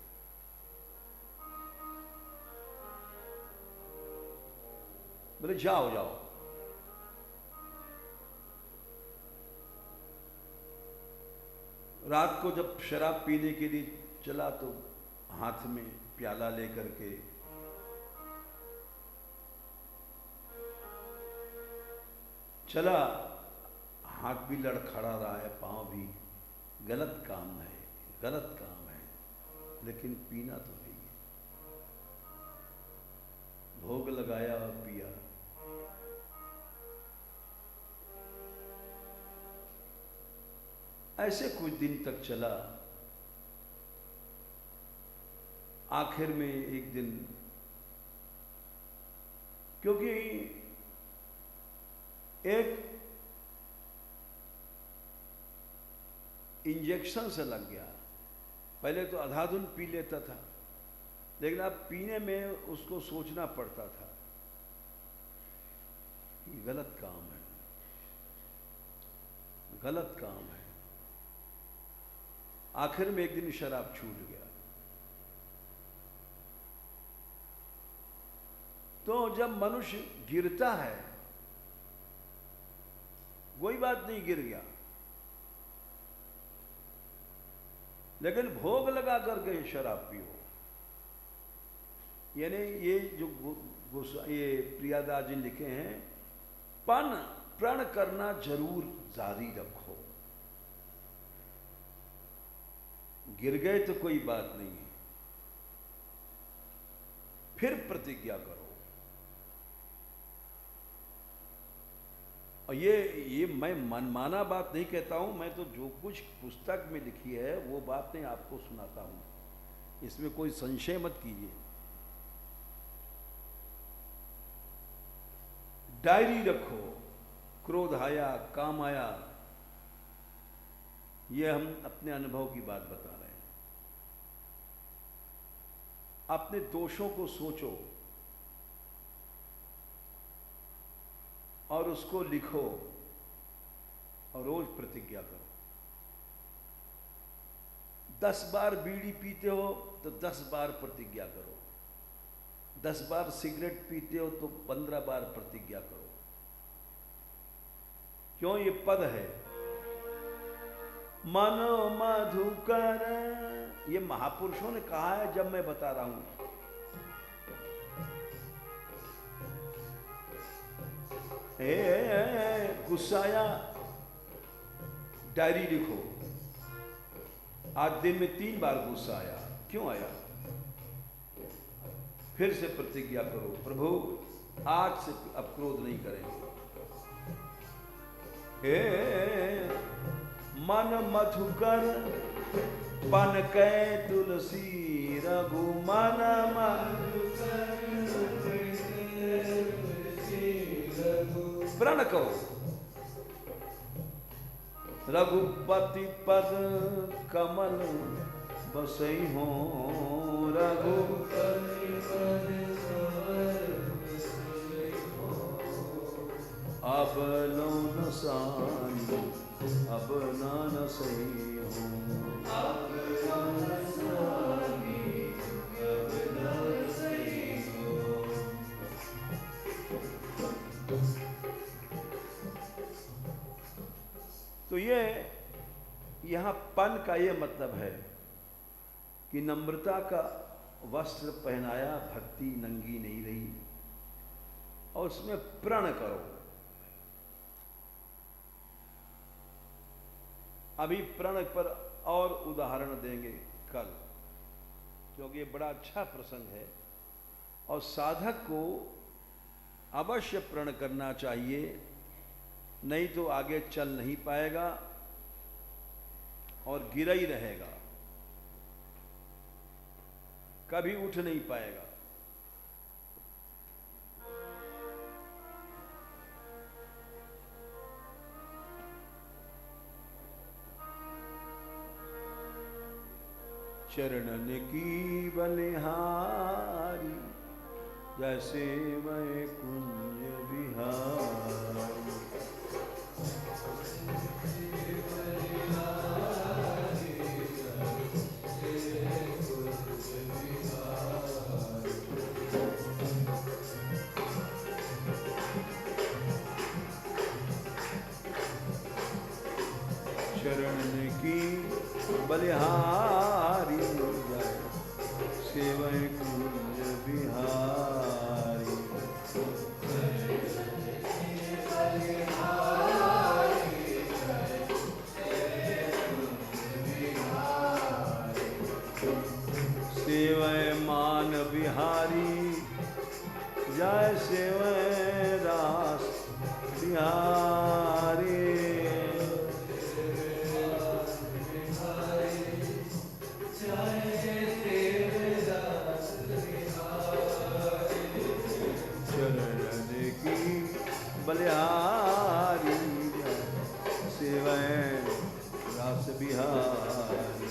बोले जाओ जाओ। रात को जब शराब पीने के लिए चला तो हाथ में प्याला लेकर के चला, हाथ भी लड़खड़ा रहा है, पांव भी। गलत काम है, गलत काम है, लेकिन पीना तो नहीं है। भोग लगाया और पिया। ऐसे कुछ दिन तक चला। आखिर में एक दिन, क्योंकि एक इंजेक्शन से लग गया। पहले तो अंधाधुन पी लेता था, लेकिन अब पीने में उसको सोचना पड़ता था। ये गलत काम है, गलत काम है। आखिर में एक दिन शराब छूट गया। तो जब मनुष्य गिरता है, कोई बात नहीं, गिर गया, लेकिन भोग लगा करके शराब पियो। यानी ये जो ये प्रियादास जी लिखे हैं, प्रण करना जरूर जारी रखो। गिर गए तो कोई बात नहीं है, फिर प्रतिज्ञा करो। और ये मैं मनमाना बात नहीं कहता हूं, मैं तो जो कुछ पुस्तक में लिखी है वो बातें आपको सुनाता हूं, इसमें कोई संशय मत कीजिए। डायरी रखो, क्रोध आया, काम आया, ये हम अपने अनुभव की बात बता रहे हैं। अपने दोषों को सोचो और उसको लिखो और रोज प्रतिज्ञा करो। 10 बार बीड़ी पीते हो तो 10 बार प्रतिज्ञा करो। 10 बार सिगरेट पीते हो तो 15 बार प्रतिज्ञा करो। क्यों? ये पद है, मनो मधुकर। ये महापुरुषों ने कहा है, जब मैं बता रहा हूं। गुस्साया, डायरी लिखो। आज दिन में 3 बार गुस्सा आया, क्यों आया? फिर से प्रतिज्ञा करो, प्रभु आज से अब क्रोध नहीं करेंगे। मन मधुकर पन कै तुलसी रघु। मन प्रण करो, रघुपति पद कमल बसई हो। रघुपति पद अब लो न सानी, अब न सही हो। अब न सानी, अब न सही हो। तो ये यहां यहाँ पन का ये मतलब है कि नम्रता का वस्त्र पहनाया, भक्ति नंगी नहीं रही, और उसमें प्रण करो। अभी प्रण पर और उदाहरण देंगे कल, क्योंकि ये बड़ा अच्छा प्रसंग है और साधक को अवश्य प्रण करना चाहिए, नहीं तो आगे चल नहीं पाएगा और गिरा ही रहेगा, कभी उठ नहीं पाएगा। चरणन की बलिहारी, जैसे मैं कुंज बिहारी। चरणन की बलिहारी, सेवै कुंज बिहारी। सेवै मान बिहारी, जय सेवै रास बिहारी। बलिहारी, सेवै रास बिहारी।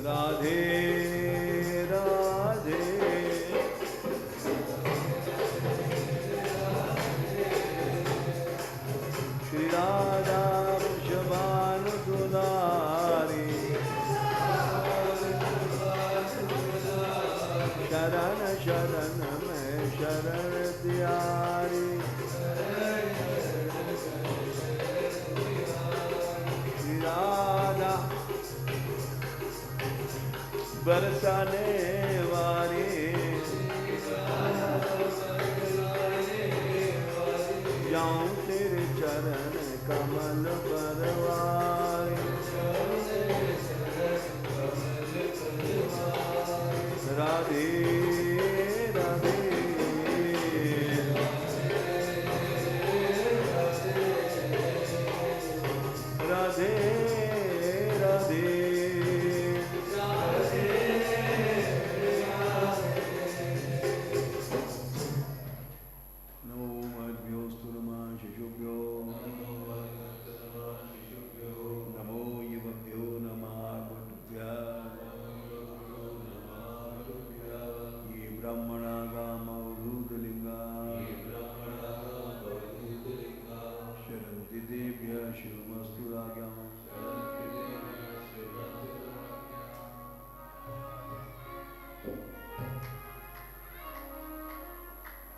राधे राधे, श्री राधा वृषभान दुलारी। शरण शरण में शरण तिहारी। श्री राधा बरसाने वाली, जाऊं तेरे चरण कमल परवारी। राधे राधे, राधे राधे,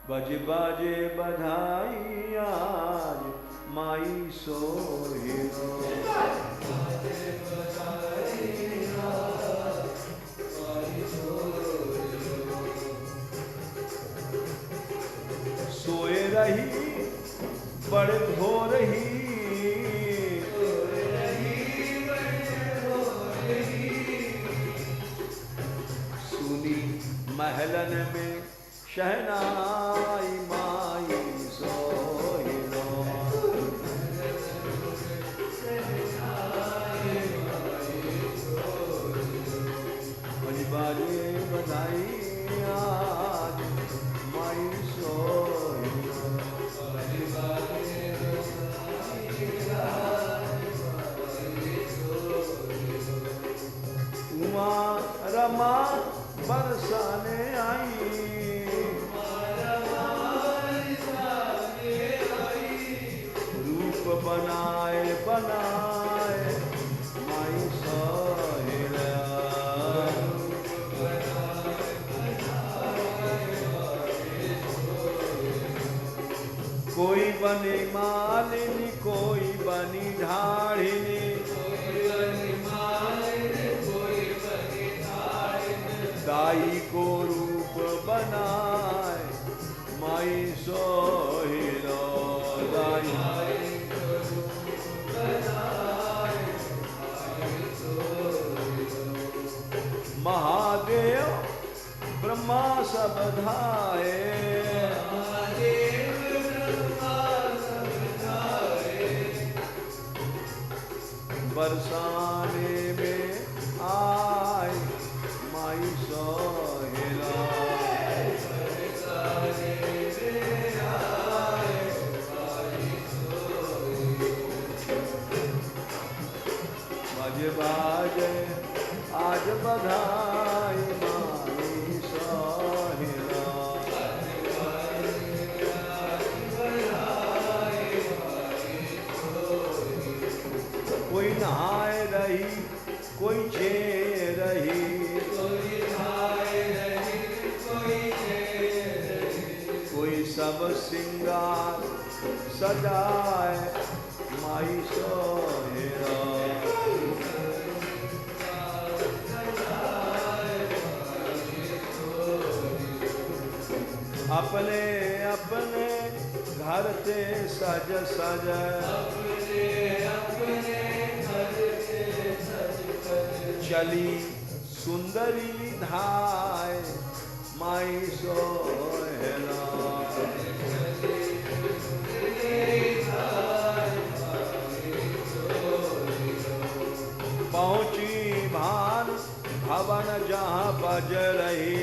बज बाजे बधाई आज माई सोहिनो। सोए रही बड़े धो रही, सुनी महलन में शहनाई माई सोहिनो। बज बाजे बधाई आज माई सोहिनो। उमा रमा बरसाने आई, रूप बनाए बनाए माई सोहिनो। कोई बनी मालिनी कोई बनी ढाढ़िनी, दाई को रूप बनाए माई सोहिलो, दाई महादेव ब्रह्मा सब धाये, बरसाने में आए माई सोहेला, बाजे बाजे आज बधाई माई सोहेला, कोई नहाए रही कोई छे रही, कोई सब सिंगार सजाए माई सोहेला, अपने अपने घर से सज सज, चली सुंदरी धाय माई सोहेला, पहुंची भान भवन जहाँ बज रही,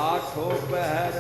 आठों पहर